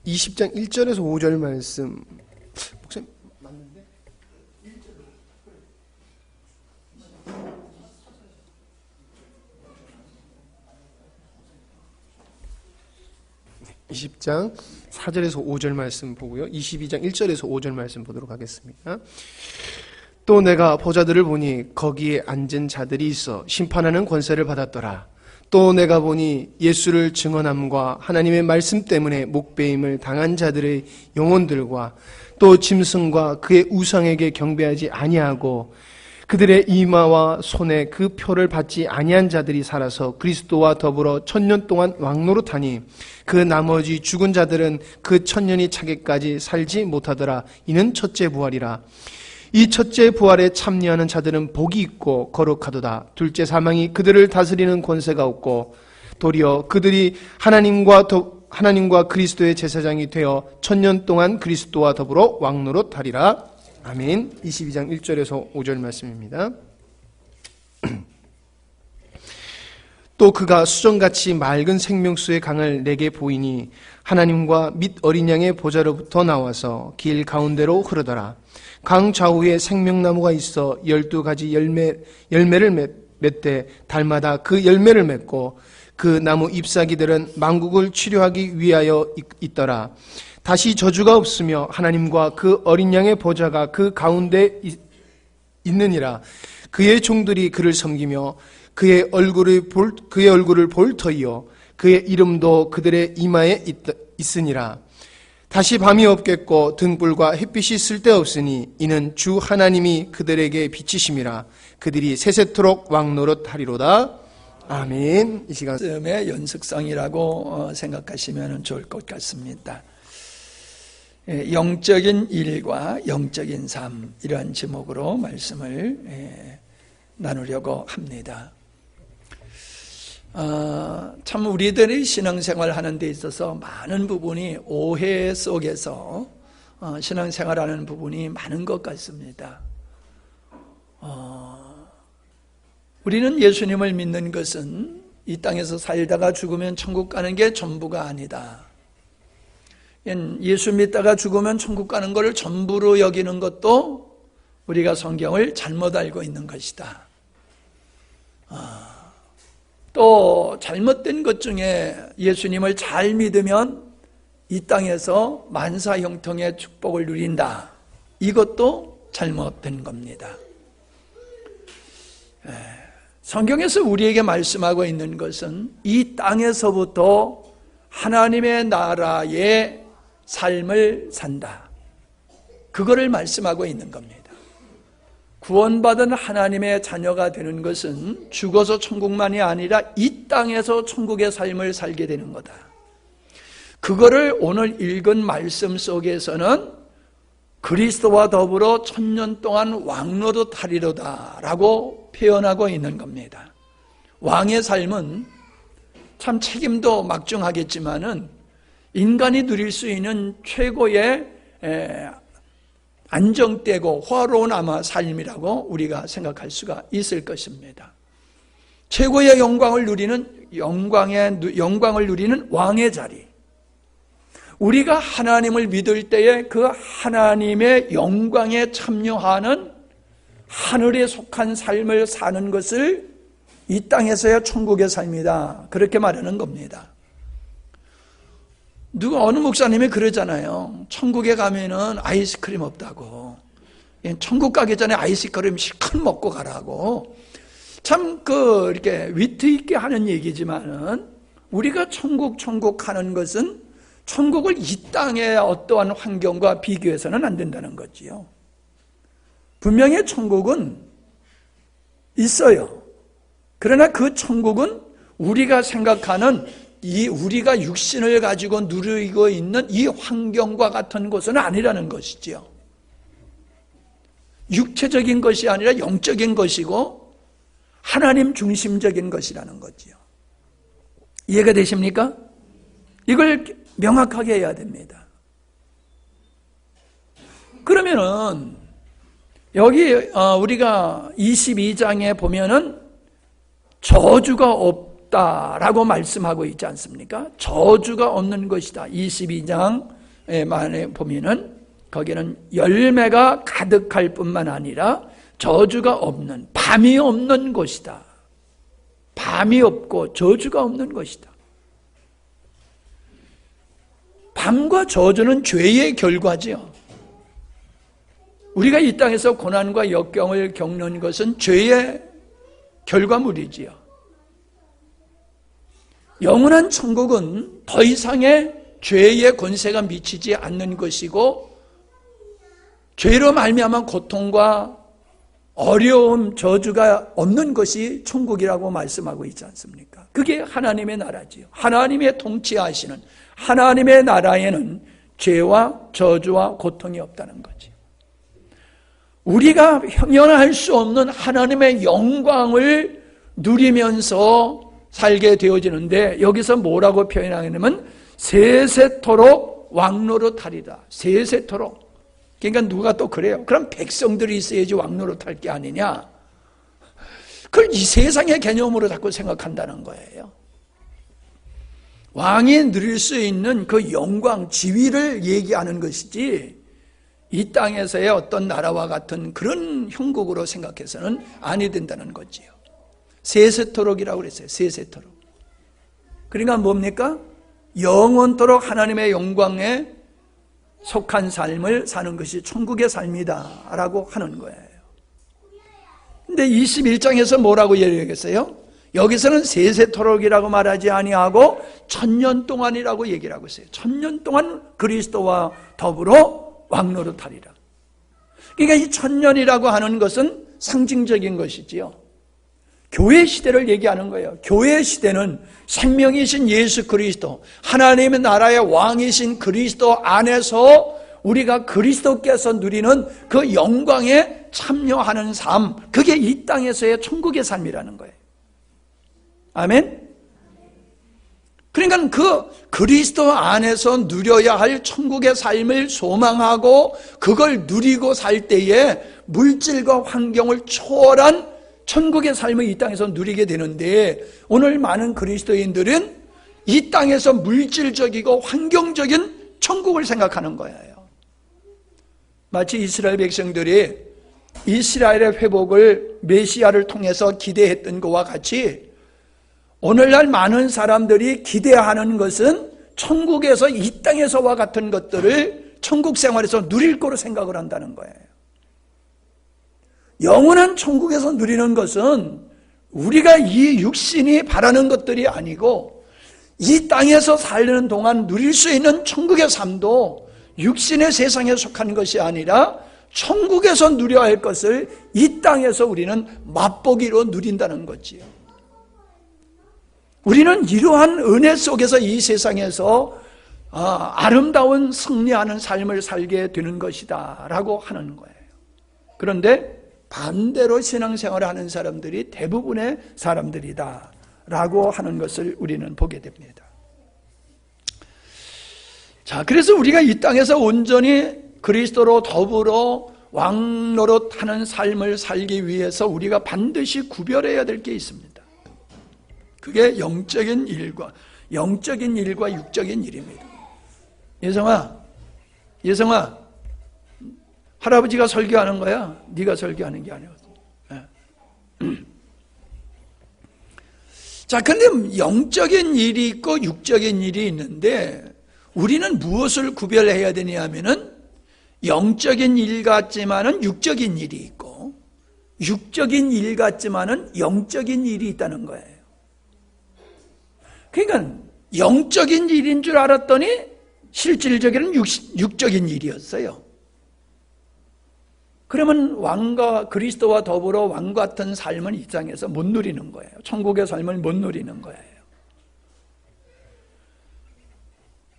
20장 1절에서 5절 말씀. 목사님 맞는데? 20장 4절에서 5절 말씀 보고요. 22장 1절에서 5절 말씀 보도록 하겠습니다. 또 내가 보자들을 보니 거기에 앉은 자들이 있어 심판하는 권세를 받았더라. 또 내가 보니 예수를 증언함과 하나님의 말씀 때문에 목배임을 당한 자들의 영혼들과 또 짐승과 그의 우상에게 경배하지 아니하고 그들의 이마와 손에 그 표를 받지 아니한 자들이 살아서 그리스도와 더불어 1000년 동안 왕노릇하니 그 나머지 죽은 자들은 그 1000년이 차기까지 살지 못하더라. 이는 첫째 부활이라. 이 첫째 부활에 참여하는 자들은 복이 있고 거룩하도다. 둘째 사망이 그들을 다스리는 권세가 없고 도리어 그들이 하나님과 그리스도의 제사장이 되어 1000년 동안 그리스도와 더불어 왕노릇하리라. 아멘. 22장 1절에서 5절 말씀입니다. 또 그가 수정같이 맑은 생명수의 강을 내게 보이니 하나님과 및 어린 양의 보좌로부터 나와서 길 가운데로 흐르더라. 강 좌우에 생명나무가 있어 12가지 열매를 맺되 달마다 그 열매를 맺고 그 나무 잎사귀들은 만국을 치료하기 위하여 있더라. 다시 저주가 없으며 하나님과 그 어린 양의 보좌가 그 가운데 있느니라. 그의 종들이 그를 섬기며 그의 얼굴을 볼 터이요 그의 이름도 그들의 이마에 있으니라. 다시 밤이 없겠고 등불과 햇빛이 쓸데없으니 이는 주 하나님이 그들에게 비치심이라. 그들이 세세토록 왕노릇하리로다. 아멘. 이 시간 말씀의 연속성이라고 생각하시면 좋을 것 같습니다. 영적인 일과 영적인 삶, 이러한 제목으로 말씀을 나누려고 합니다. 참 우리들이 신앙생활 하는 데 있어서 많은 부분이 오해 속에서 신앙생활하는 부분이 많은 것 같습니다. 우리는 예수님을 믿는 것은 이 땅에서 살다가 죽으면 천국 가는 게 전부가 아니다. 예수 믿다가 죽으면 천국 가는 것을 전부로 여기는 것도 우리가 성경을 잘못 알고 있는 것이다. 또 잘못된 것 중에 예수님을 잘 믿으면 이 땅에서 만사형통의 축복을 누린다. 이것도 잘못된 겁니다. 성경에서 우리에게 말씀하고 있는 것은 이 땅에서부터 하나님의 나라의 삶을 산다. 그거를 말씀하고 있는 겁니다. 구원받은 하나님의 자녀가 되는 것은 죽어서 천국만이 아니라 이 땅에서 천국의 삶을 살게 되는 거다. 그거를 오늘 읽은 말씀 속에서는 그리스도와 더불어 1000년 동안 왕노릇하리로다 라고 표현하고 있는 겁니다. 왕의 삶은 참 책임도 막중하겠지만은 인간이 누릴 수 있는 최고의 안정되고 화로운 아마 삶이라고 우리가 생각할 수가 있을 것입니다. 최고의 영광을 누리는 영광을 누리는 왕의 자리. 우리가 하나님을 믿을 때에 그 하나님의 영광에 참여하는 하늘에 속한 삶을 사는 것을 이 땅에서야 천국의 삶이다. 그렇게 말하는 겁니다. 어느 목사님이 그러잖아요. 천국에 가면은 아이스크림 없다고. 천국 가기 전에 아이스크림 실컷 먹고 가라고. 참 이렇게 위트 있게 하는 얘기지만은 우리가 천국 하는 것은 천국을 이 땅의 어떠한 환경과 비교해서는 안 된다는 거지요. 분명히 천국은 있어요. 그러나 그 천국은 우리가 생각하는 우리가 육신을 가지고 누리고 있는 이 환경과 같은 것은 아니라는 것이지요. 육체적인 것이 아니라 영적인 것이고 하나님 중심적인 것이라는 거지요. 이해가 되십니까? 이걸 명확하게 해야 됩니다. 그러면은 여기 우리가 22장에 보면은 저주가 없다라고 말씀하고 있지 않습니까? 저주가 없는 것이다. 22장에 보면은 거기는 열매가 가득할 뿐만 아니라 저주가 없는, 밤이 없는 것이다. 밤이 없고 저주가 없는 것이다. 밤과 저주는 죄의 결과지요. 우리가 이 땅에서 고난과 역경을 겪는 것은 죄의 결과물이지요. 영원한 천국은 더 이상의 죄의 권세가 미치지 않는 것이고, 죄로 말미암은 고통과 어려움, 저주가 없는 것이 천국이라고 말씀하고 있지 않습니까? 그게 하나님의 나라지요. 하나님의 통치하시는 하나님의 나라에는 죄와 저주와 고통이 없다는 거지. 우리가 형용할 수 없는 하나님의 영광을 누리면서 살게 되어지는데, 여기서 뭐라고 표현하냐면 세세토록 왕노릇하리라. 세세토록. 그러니까 누가 또 그래요. 그럼 백성들이 있어야지 왕노릇할 게 아니냐. 그걸 이 세상의 개념으로 자꾸 생각한다는 거예요. 왕이 누릴 수 있는 그 영광, 지위를 얘기하는 것이지, 이 땅에서의 어떤 나라와 같은 그런 형국으로 생각해서는 아니 된다는 거지요. 세세토록이라고 그랬어요. 세세토록. 그러니까 뭡니까? 영원토록 하나님의 영광에 속한 삶을 사는 것이 천국의 삶이다 라고 하는 거예요. 근데 21장에서 뭐라고 얘기하겠어요? 여기서는 세세토록이라고 말하지 아니하고 천년 동안이라고 얘기를 하고 있어요. 천년 동안 그리스도와 더불어 왕노릇하리라. 그러니까 이 천년이라고 하는 것은 상징적인 것이지요. 교회 시대를 얘기하는 거예요. 교회 시대는 생명이신 예수 그리스도, 하나님의 나라의 왕이신 그리스도 안에서 우리가 그리스도께서 누리는 그 영광에 참여하는 삶, 그게 이 땅에서의 천국의 삶이라는 거예요. 아멘? 그러니까 그 그리스도 안에서 누려야 할 천국의 삶을 소망하고 그걸 누리고 살 때에 물질과 환경을 초월한 천국의 삶을 이 땅에서 누리게 되는데, 오늘 많은 그리스도인들은 이 땅에서 물질적이고 환경적인 천국을 생각하는 거예요. 마치 이스라엘 백성들이 이스라엘의 회복을 메시아를 통해서 기대했던 것과 같이 오늘날 많은 사람들이 기대하는 것은 천국에서 이 땅에서와 같은 것들을 천국 생활에서 누릴 거로 생각을 한다는 거예요. 영원한 천국에서 누리는 것은 우리가 이 육신이 바라는 것들이 아니고, 이 땅에서 살는 동안 누릴 수 있는 천국의 삶도 육신의 세상에 속한 것이 아니라 천국에서 누려야 할 것을 이 땅에서 우리는 맛보기로 누린다는 거지요. 우리는 이러한 은혜 속에서 이 세상에서 아름다운 승리하는 삶을 살게 되는 것이다 라고 하는 거예요. 그런데 반대로 신앙생활을 하는 사람들이 대부분의 사람들이다 라고 하는 것을 우리는 보게 됩니다. 자, 그래서 우리가 이 땅에서 온전히 그리스도로 더불어 왕노릇하는 삶을 살기 위해서 우리가 반드시 구별해야 될 게 있습니다. 그게 영적인 일과 육적인 일입니다. 예성아, 할아버지가 설교하는 거야. 네가 설교하는 게 아니거든. 자, 근데 영적인 일이 있고 육적인 일이 있는데, 우리는 무엇을 구별해야 되냐 하면은 영적인 일 같지만은 육적인 일이 있고, 육적인 일 같지만은 영적인 일이 있다는 거예요. 그러니까 영적인 일인 줄 알았더니 실질적인 육적인 일이었어요. 그러면 왕과 그리스도와 더불어 왕 같은 삶은 이 땅에서 못 누리는 거예요. 천국의 삶을 못 누리는 거예요.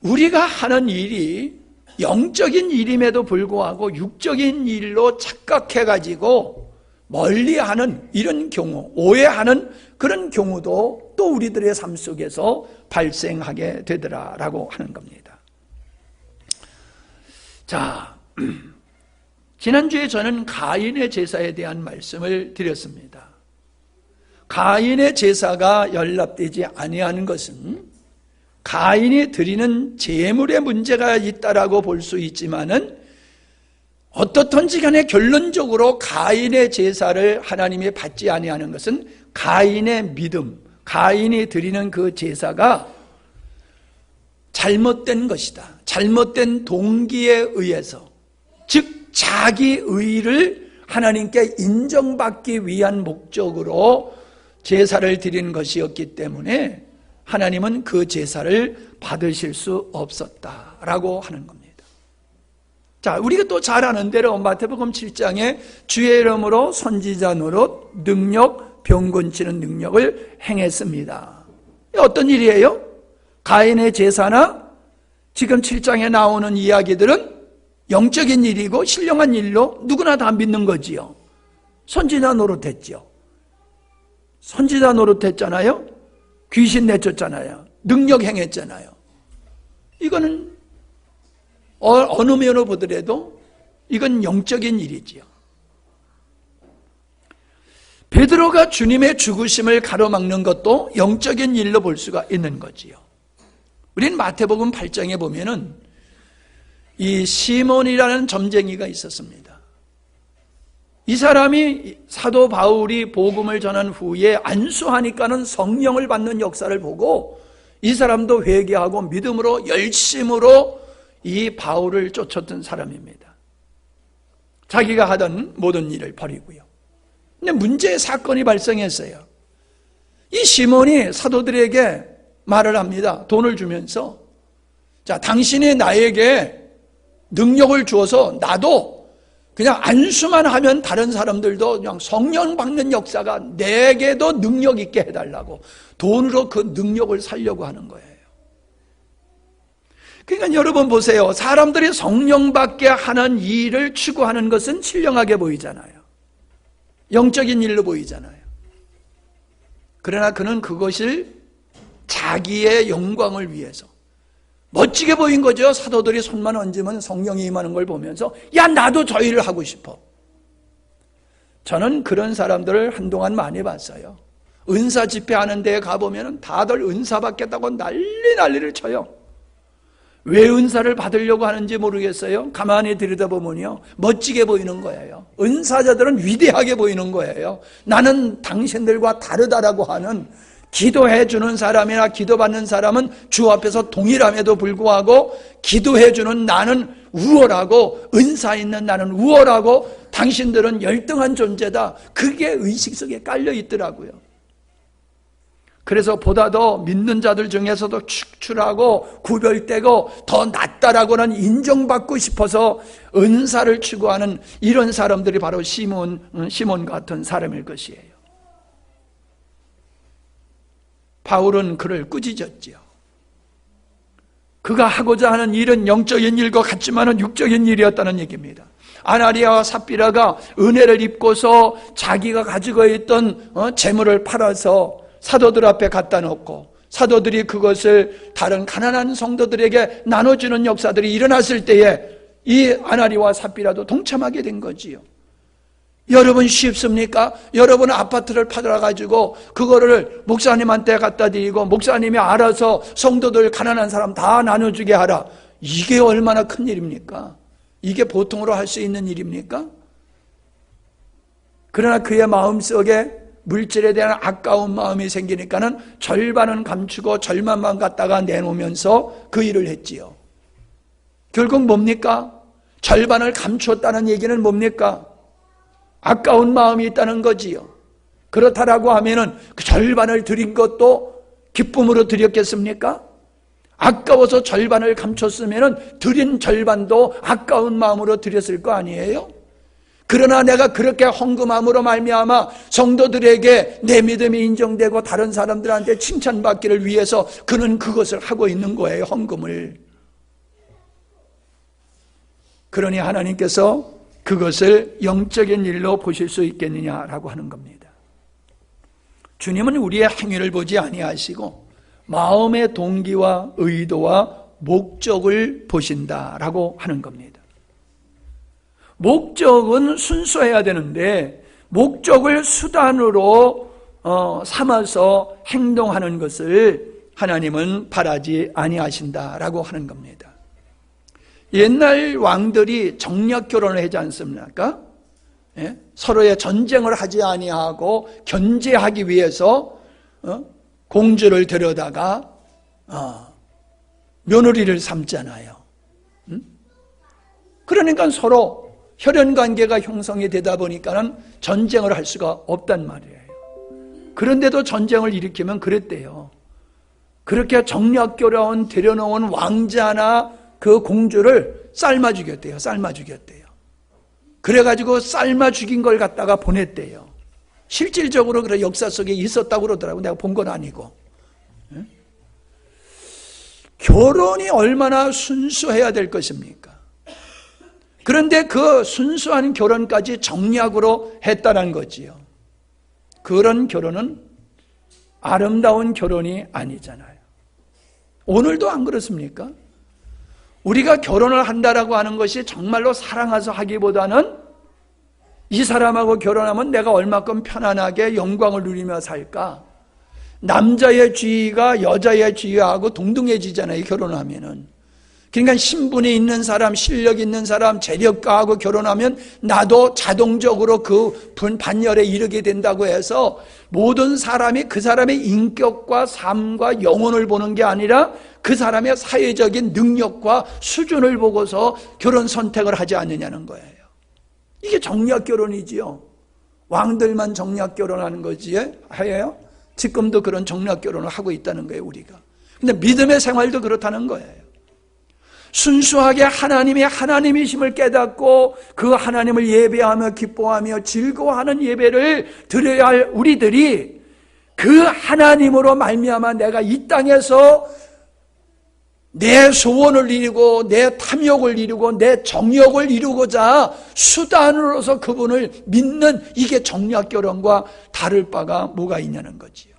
우리가 하는 일이 영적인 일임에도 불구하고 육적인 일로 착각해가지고 멀리하는 이런 경우, 오해하는 그런 경우도 또 우리들의 삶 속에서 발생하게 되더라라고 하는 겁니다. 자, 지난주에 저는 가인의 제사에 대한 말씀을 드렸습니다. 가인의 제사가 연락되지 아니하는 것은 가인이 드리는 제물에 문제가 있다라고 볼 수 있지만은 어떻든지 간에 결론적으로 가인의 제사를 하나님이 받지 아니하는 것은 가인의 믿음, 가인이 드리는 그 제사가 잘못된 것이다. 잘못된 동기에 의해서, 즉 자기 의를 하나님께 인정받기 위한 목적으로 제사를 드리는 것이었기 때문에 하나님은 그 제사를 받으실 수 없었다라고 하는 겁니다. 자, 우리가 또 잘 아는 대로 마태복음 7장에 주의 이름으로 선지자 노릇, 능력, 병 고치는 능력을 행했습니다. 어떤 일이에요? 가인의 제사나 지금 7장에 나오는 이야기들은 영적인 일이고 신령한 일로 누구나 다 믿는 거지요. 선지자 노릇했죠. 선지자 노릇했잖아요. 귀신 내쫓잖아요. 능력 행했잖아요. 이거는 어느 면으로 보더라도 이건 영적인 일이지요. 베드로가 주님의 죽으심을 가로막는 것도 영적인 일로 볼 수가 있는 거지요. 우리는 마태복음 8장에 보면은 이 시몬이라는 점쟁이가 있었습니다. 이 사람이 사도 바울이 복음을 전한 후에 안수하니까는 성령을 받는 역사를 보고 이 사람도 회개하고 믿음으로 열심으로 이 바울을 쫓았던 사람입니다. 자기가 하던 모든 일을 버리고요. 근데 문제의 사건이 발생했어요. 이 시몬이 사도들에게 말을 합니다. 돈을 주면서, 자, 당신이 나에게 능력을 주어서 나도 그냥 안수만 하면 다른 사람들도 그냥 성령 받는 역사가 내게도 능력 있게 해달라고 돈으로 그 능력을 살려고 하는 거예요. 그러니까 여러분 보세요. 사람들이 성령 받게 하는 일을 추구하는 것은 신령하게 보이잖아요. 영적인 일로 보이잖아요. 그러나 그는 그것을 자기의 영광을 위해서 멋지게 보인 거죠. 사도들이 손만 얹으면 성령이 임하는 걸 보면서 야, 나도 저 일을 하고 싶어. 저는 그런 사람들을 한동안 많이 봤어요. 은사 집회하는 데에 가보면 다들 은사 받겠다고 난리를 쳐요. 왜 은사를 받으려고 하는지 모르겠어요. 가만히 들여다보면요, 멋지게 보이는 거예요. 은사자들은 위대하게 보이는 거예요. 나는 당신들과 다르다라고 하는, 기도해 주는 사람이나 기도받는 사람은 주 앞에서 동일함에도 불구하고 기도해 주는 나는 우월하고 은사 있는 나는 우월하고 당신들은 열등한 존재다. 그게 의식 속에 깔려 있더라고요. 그래서 보다 더 믿는 자들 중에서도 축출하고 구별되고 더 낫다라고는 인정받고 싶어서 은사를 추구하는 이런 사람들이 바로 시몬 같은 사람일 것이에요. 바울은 그를 꾸짖었지요. 그가 하고자 하는 일은 영적인 일과 같지만은 육적인 일이었다는 얘기입니다. 아나니아와 삽비라가 은혜를 입고서 자기가 가지고 있던 재물을 팔아서 사도들 앞에 갖다 놓고 사도들이 그것을 다른 가난한 성도들에게 나눠주는 역사들이 일어났을 때에 이 아나니아와 삽비라도 동참하게 된 거지요. 여러분 쉽습니까? 여러분 아파트를 팔아가지고 그거를 목사님한테 갖다 드리고 목사님이 알아서 성도들 가난한 사람 다 나눠주게 하라. 이게 얼마나 큰 일입니까? 이게 보통으로 할 수 있는 일입니까? 그러나 그의 마음속에 물질에 대한 아까운 마음이 생기니까는 절반은 감추고 절반만 갖다가 내놓으면서 그 일을 했지요. 결국 뭡니까? 절반을 감추었다는 얘기는 뭡니까? 아까운 마음이 있다는 거지요. 그렇다라고 하면은 그 절반을 드린 것도 기쁨으로 드렸겠습니까? 아까워서 절반을 감췄으면은 드린 절반도 아까운 마음으로 드렸을 거 아니에요? 그러나 내가 그렇게 헌금함으로 말미암아 성도들에게 내 믿음이 인정되고 다른 사람들한테 칭찬받기를 위해서 그는 그것을 하고 있는 거예요. 헌금을. 그러니 하나님께서 그것을 영적인 일로 보실 수 있겠느냐라고 하는 겁니다. 주님은 우리의 행위를 보지 아니하시고 마음의 동기와 의도와 목적을 보신다라고 하는 겁니다. 목적은 순수해야 되는데 목적을 수단으로 삼아서 행동하는 것을 하나님은 바라지 아니하신다라고 하는 겁니다. 옛날 왕들이 정략 결혼을 하지 않습니까? 예? 서로의 전쟁을 하지 아니하고 견제하기 위해서 공주를 데려다가 며느리를 삼잖아요. 그러니까 서로 혈연관계가 형성이 되다 보니까는 전쟁을 할 수가 없단 말이에요. 그런데도 전쟁을 일으키면 그랬대요. 그렇게 정략결혼 데려놓은 왕자나 그 공주를 삶아 죽였대요. 삶아 죽였대요. 그래가지고 삶아 죽인 걸 갖다가 보냈대요. 실질적으로 그래 역사 속에 있었다고 그러더라고요. 내가 본 건 아니고. 결혼이 얼마나 순수해야 될 것입니까? 그런데 그 순수한 결혼까지 정략으로 했다는 거지요. 그런 결혼은 아름다운 결혼이 아니잖아요. 오늘도 안 그렇습니까? 우리가 결혼을 한다라고 하는 것이 정말로 사랑해서 하기보다는 이 사람하고 결혼하면 내가 얼마큼 편안하게 영광을 누리며 살까? 남자의 지위가 여자의 지위하고 동등해지잖아요, 결혼을 하면은. 그러니까 신분이 있는 사람, 실력 있는 사람, 재력가하고 결혼하면 나도 자동적으로 그 반열에 이르게 된다고 해서 모든 사람이 그 사람의 인격과 삶과 영혼을 보는 게 아니라 그 사람의 사회적인 능력과 수준을 보고서 결혼 선택을 하지 않느냐는 거예요. 이게 정략 결혼이지요. 왕들만 정략 결혼하는 거지, 해요? 지금도 그런 정략 결혼을 하고 있다는 거예요, 우리가. 근데 믿음의 생활도 그렇다는 거예요. 순수하게 하나님이 하나님이심을 깨닫고 그 하나님을 예배하며 기뻐하며 즐거워하는 예배를 드려야 할 우리들이 그 하나님으로 말미암아 내가 이 땅에서 내 소원을 이루고 내 탐욕을 이루고 내 정욕을 이루고자 수단으로서 그분을 믿는 이게 정략결혼과 다를 바가 뭐가 있냐는 거지요.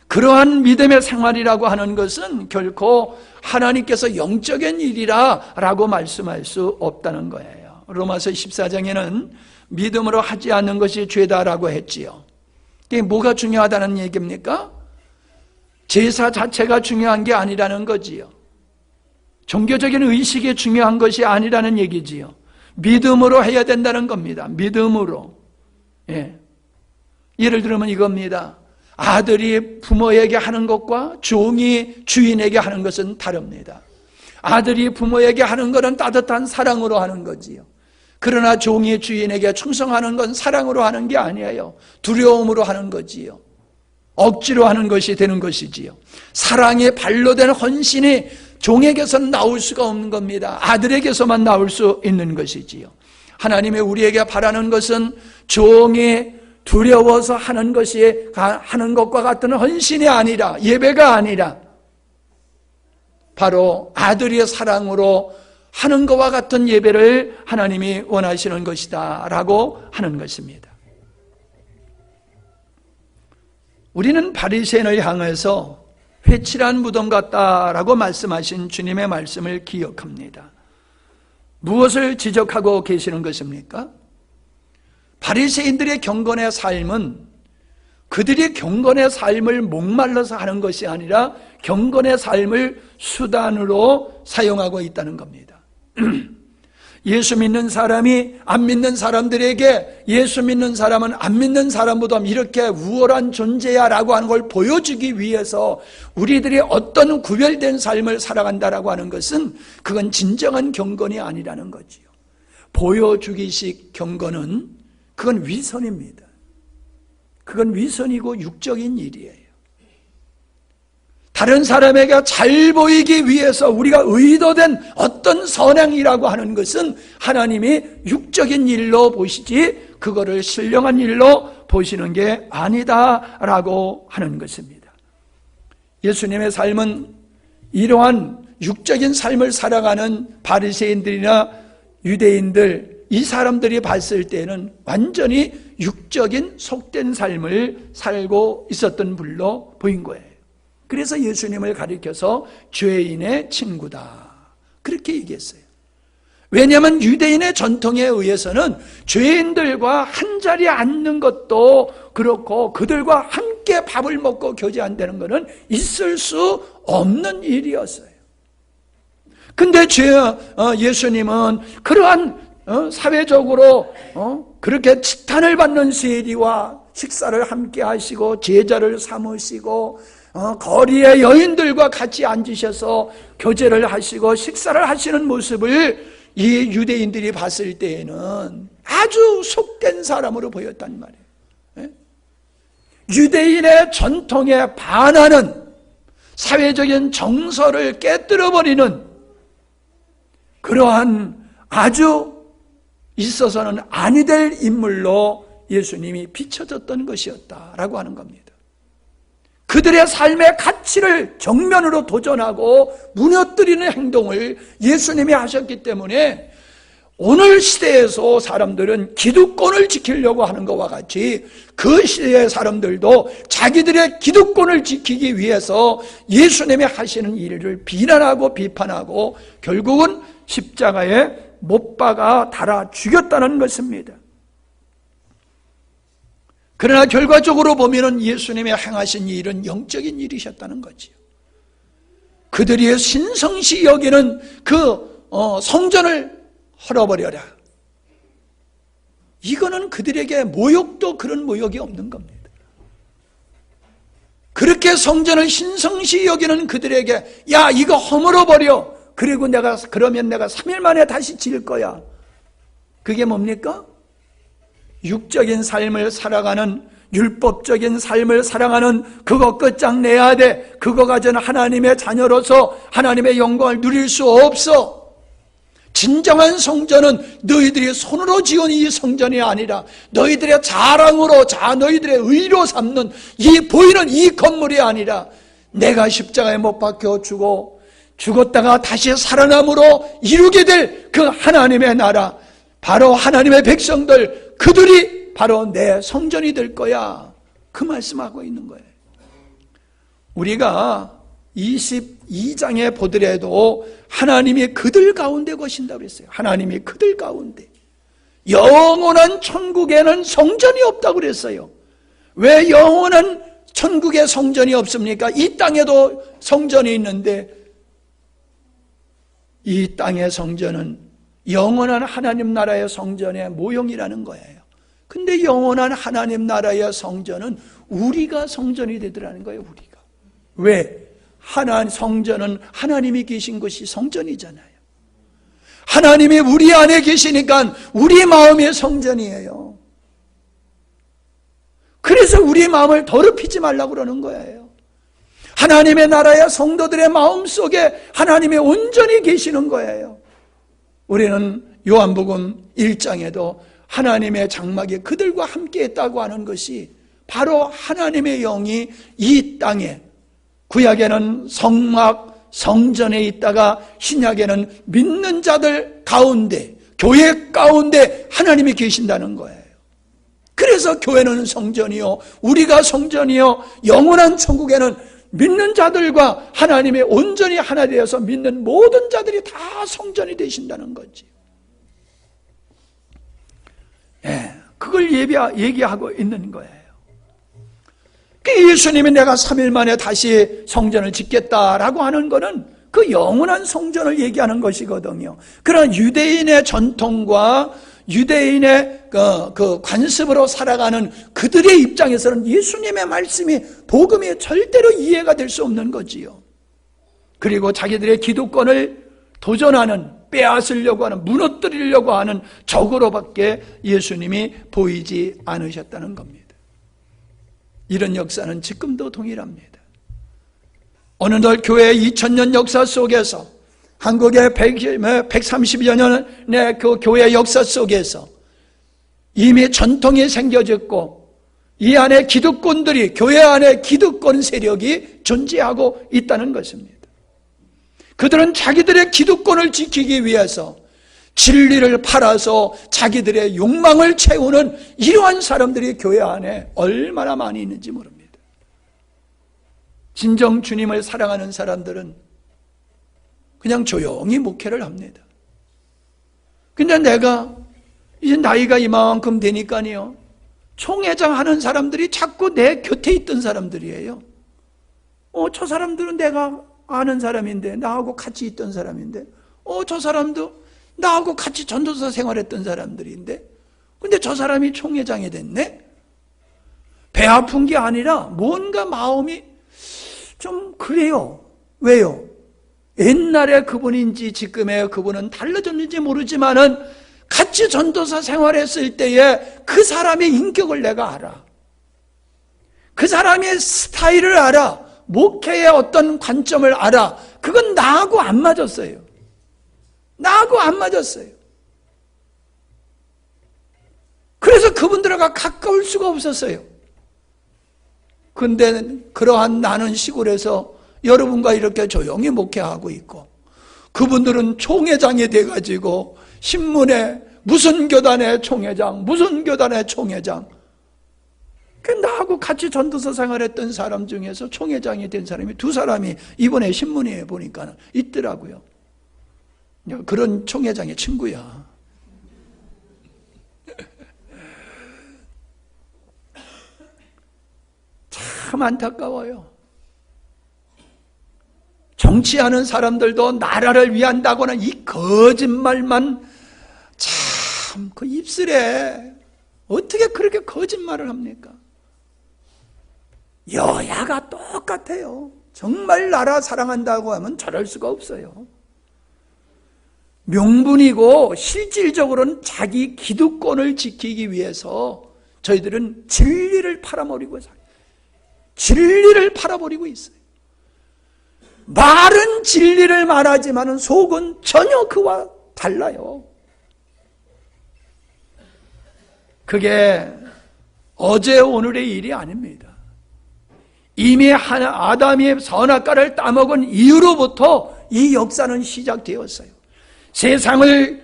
그러한 믿음의 생활이라고 하는 것은 결코 하나님께서 영적인 일이라고 말씀할 수 없다는 거예요. 로마서 14장에는 믿음으로 하지 않는 것이 죄다라고 했지요. 이게 뭐가 중요하다는 얘기입니까? 제사 자체가 중요한 게 아니라는 거지요. 종교적인 의식이 중요한 것이 아니라는 얘기지요. 믿음으로 해야 된다는 겁니다. 믿음으로. 예. 예를 들면 이겁니다. 아들이 부모에게 하는 것과 종이 주인에게 하는 것은 다릅니다. 아들이 부모에게 하는 것은 따뜻한 사랑으로 하는 거지요. 그러나 종이 주인에게 충성하는 건 사랑으로 하는 게 아니에요. 두려움으로 하는 거지요. 억지로 하는 것이 되는 것이지요. 사랑의 발로 된 헌신이 종에게서는 나올 수가 없는 겁니다. 아들에게서만 나올 수 있는 것이지요. 하나님의 우리에게 바라는 것은 종이 두려워서 하는 것과 같은 헌신이 아니라, 예배가 아니라 바로 아들의 사랑으로 하는 것과 같은 예배를 하나님이 원하시는 것이다 라고 하는 것입니다. 우리는 바리새인을 향해서 회칠한 무덤 같다라고 말씀하신 주님의 말씀을 기억합니다. 무엇을 지적하고 계시는 것입니까? 바리새인들의 경건의 삶은 그들이 경건의 삶을 목말라서 하는 것이 아니라 경건의 삶을 수단으로 사용하고 있다는 겁니다. 예수 믿는 사람이 안 믿는 사람들에게 예수 믿는 사람은 안 믿는 사람보다 이렇게 우월한 존재야 라고 하는 걸 보여주기 위해서 우리들이 어떤 구별된 삶을 살아간다라고 하는 것은 그건 진정한 경건이 아니라는 거지요. 보여주기식 경건은 그건 위선입니다. 그건 위선이고 육적인 일이에요. 다른 사람에게 잘 보이기 위해서 우리가 의도된 어떤 선행이라고 하는 것은 하나님이 육적인 일로 보시지 그거를 신령한 일로 보시는 게 아니다라고 하는 것입니다. 예수님의 삶은 이러한 육적인 삶을 살아가는 바리새인들이나 유대인들, 이 사람들이 봤을 때는 완전히 육적인 속된 삶을 살고 있었던 분로 보인 거예요. 그래서 예수님을 가리켜서 죄인의 친구다 그렇게 얘기했어요. 왜냐하면 유대인의 전통에 의해서는 죄인들과 한자리에 앉는 것도 그렇고 그들과 함께 밥을 먹고 교제한다는 것은 있을 수 없는 일이었어요. 근데 예수님은 그러한 사회적으로 그렇게 직탄을 받는 세리와 식사를 함께 하시고 제자를 삼으시고 거리의 여인들과 같이 앉으셔서 교제를 하시고 식사를 하시는 모습을 이 유대인들이 봤을 때에는 아주 속된 사람으로 보였단 말이에요. 유대인의 전통에 반하는 사회적인 정서를 깨뜨려버리는 그러한 아주 있어서는 아니 될 인물로 예수님이 비춰졌던 것이었다라고 하는 겁니다. 그들의 삶의 가치를 정면으로 도전하고 무너뜨리는 행동을 예수님이 하셨기 때문에 오늘 시대에서 사람들은 기득권을 지키려고 하는 것과 같이 그 시대의 사람들도 자기들의 기득권을 지키기 위해서 예수님이 하시는 일을 비난하고 비판하고 결국은 십자가에 못 박아 달아 죽였다는 것입니다. 그러나 결과적으로 보면 예수님이 행하신 일은 영적인 일이셨다는 거지요. 그들이 신성시 여기는 그 성전을 헐어버려라. 이거는 그들에게 모욕도 그런 모욕이 없는 겁니다. 그렇게 성전을 신성시 여기는 그들에게 야 이거 허물어버려. 그리고 그러면 내가 3일 만에 다시 지을 거야. 그게 뭡니까? 육적인 삶을 살아가는 율법적인 삶을 살아가는 그거 끝장내야 돼. 그거 가진 하나님의 자녀로서 하나님의 영광을 누릴 수 없어. 진정한 성전은 너희들이 손으로 지은 이 성전이 아니라 너희들의 자랑으로 너희들의 의로 삼는 이 보이는 이 건물이 아니라 내가 십자가에 못 박혀 죽었다가 다시 살아남으로 이루게 될 그 하나님의 나라, 바로 하나님의 백성들, 그들이 바로 내 성전이 될 거야. 그 말씀하고 있는 거예요. 우리가 22장에 보더라도 하나님이 그들 가운데 거신다고 그랬어요. 하나님이 그들 가운데. 영원한 천국에는 성전이 없다고 그랬어요. 왜 영원한 천국에 성전이 없습니까? 이 땅에도 성전이 있는데 이 땅의 성전은 영원한 하나님 나라의 성전의 모형이라는 거예요. 근데 영원한 하나님 나라의 성전은 우리가 성전이 되더라는 거예요. 우리가. 왜? 성전은 하나님이 계신 것이 성전이잖아요. 하나님이 우리 안에 계시니까 우리 마음의 성전이에요. 그래서 우리 마음을 더럽히지 말라고 그러는 거예요. 하나님의 나라의 성도들의 마음속에 하나님이 온전히 계시는 거예요. 우리는 요한복음 1장에도 하나님의 장막이 그들과 함께 했다고 하는 것이 바로 하나님의 영이 이 땅에, 구약에는 성막, 성전에 있다가 신약에는 믿는 자들 가운데, 교회 가운데 하나님이 계신다는 거예요. 그래서 교회는 성전이요, 우리가 성전이요, 영원한 천국에는 믿는 자들과 하나님의 온전히 하나 되어서 믿는 모든 자들이 다 성전이 되신다는 거지. 그걸 얘기하고 있는 거예요. 예수님이 내가 3일 만에 다시 성전을 짓겠다라고 하는 것은 그 영원한 성전을 얘기하는 것이거든요. 그런 유대인의 전통과 유대인의 그 관습으로 살아가는 그들의 입장에서는 예수님의 말씀이, 복음이 절대로 이해가 될 수 없는 거지요. 그리고 자기들의 기득권을 도전하는, 빼앗으려고 하는, 무너뜨리려고 하는 적으로밖에 예수님이 보이지 않으셨다는 겁니다. 이런 역사는 지금도 동일합니다. 어느덧 교회의 2000년 역사 속에서, 한국의 130여 년의 그 교회 역사 속에서 이미 전통이 생겨졌고, 이 안에 기득권들이, 교회 안에 기득권 세력이 존재하고 있다는 것입니다. 그들은 자기들의 기득권을 지키기 위해서 진리를 팔아서 자기들의 욕망을 채우는 이러한 사람들이 교회 안에 얼마나 많이 있는지 모릅니다. 진정 주님을 사랑하는 사람들은 그냥 조용히 목회를 합니다. 근데 내가 이제 나이가 이만큼 되니까요, 총회장 하는 사람들이 자꾸 내 곁에 있던 사람들이에요. 저 사람들은 내가 아는 사람인데, 나하고 같이 있던 사람인데, 저 사람도 나하고 같이 전도사 생활했던 사람들인데, 근데 저 사람이 총회장이 됐네? 배 아픈 게 아니라 뭔가 마음이 좀 그래요. 왜요? 옛날에 그분인지 지금의 그분은 달라졌는지 모르지만은 같이 전도사 생활했을 때에 그 사람의 인격을 내가 알아. 그 사람의 스타일을 알아. 목회의 어떤 관점을 알아. 그건 나하고 안 맞았어요. 나하고 안 맞았어요. 그래서 그분들과 가까울 수가 없었어요. 근데 그러한 나는 시골에서 여러분과 이렇게 조용히 목회하고 있고, 그분들은 총회장이 돼가지고 신문에 무슨 교단의 총회장, 무슨 교단의 총회장. 나하고 같이 전도사 생활했던 사람 중에서 총회장이 된 사람이 두 사람이 이번에 신문에 보니까 있더라고요. 그런 총회장의 친구야. 참 안타까워요. 정치하는 사람들도 나라를 위한다고는 이 거짓말만, 참 그 입술에 어떻게 그렇게 거짓말을 합니까? 여야가 똑같아요. 정말 나라 사랑한다고 하면 저럴 수가 없어요. 명분이고 실질적으로는 자기 기득권을 지키기 위해서 저희들은 진리를 팔아버리고 살아요. 진리를 팔아버리고 있어요. 말은 진리를 말하지만 속은 전혀 그와 달라요. 그게 어제 오늘의 일이 아닙니다. 이미 아담이 선악과를 따먹은 이후로부터 이 역사는 시작되었어요. 세상을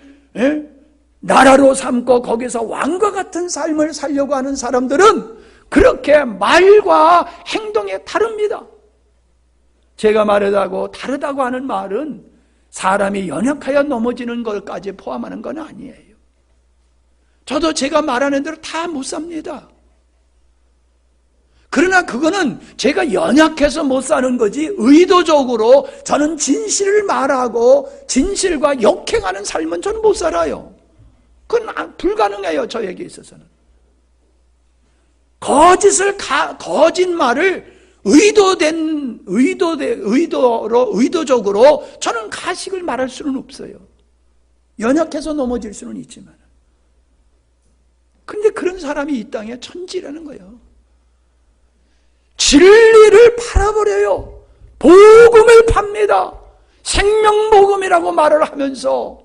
나라로 삼고 거기서 왕과 같은 삶을 살려고 하는 사람들은 그렇게 말과 행동에 다릅니다. 제가 다르다고 하는 말은 사람이 연약하여 넘어지는 것까지 포함하는 건 아니에요. 저도 제가 말하는 대로 다 못 삽니다. 그러나 그거는 제가 연약해서 못 사는 거지, 의도적으로 저는 진실을 말하고 진실과 역행하는 삶은 저는 못 살아요. 그건 불가능해요, 저에게 있어서는. 거짓말을 의도적으로 저는 가식을 말할 수는 없어요. 연약해서 넘어질 수는 있지만. 근데 그런 사람이 이 땅에 천지라는 거예요. 진리를 팔아버려요. 복음을 팝니다. 생명복음이라고 말을 하면서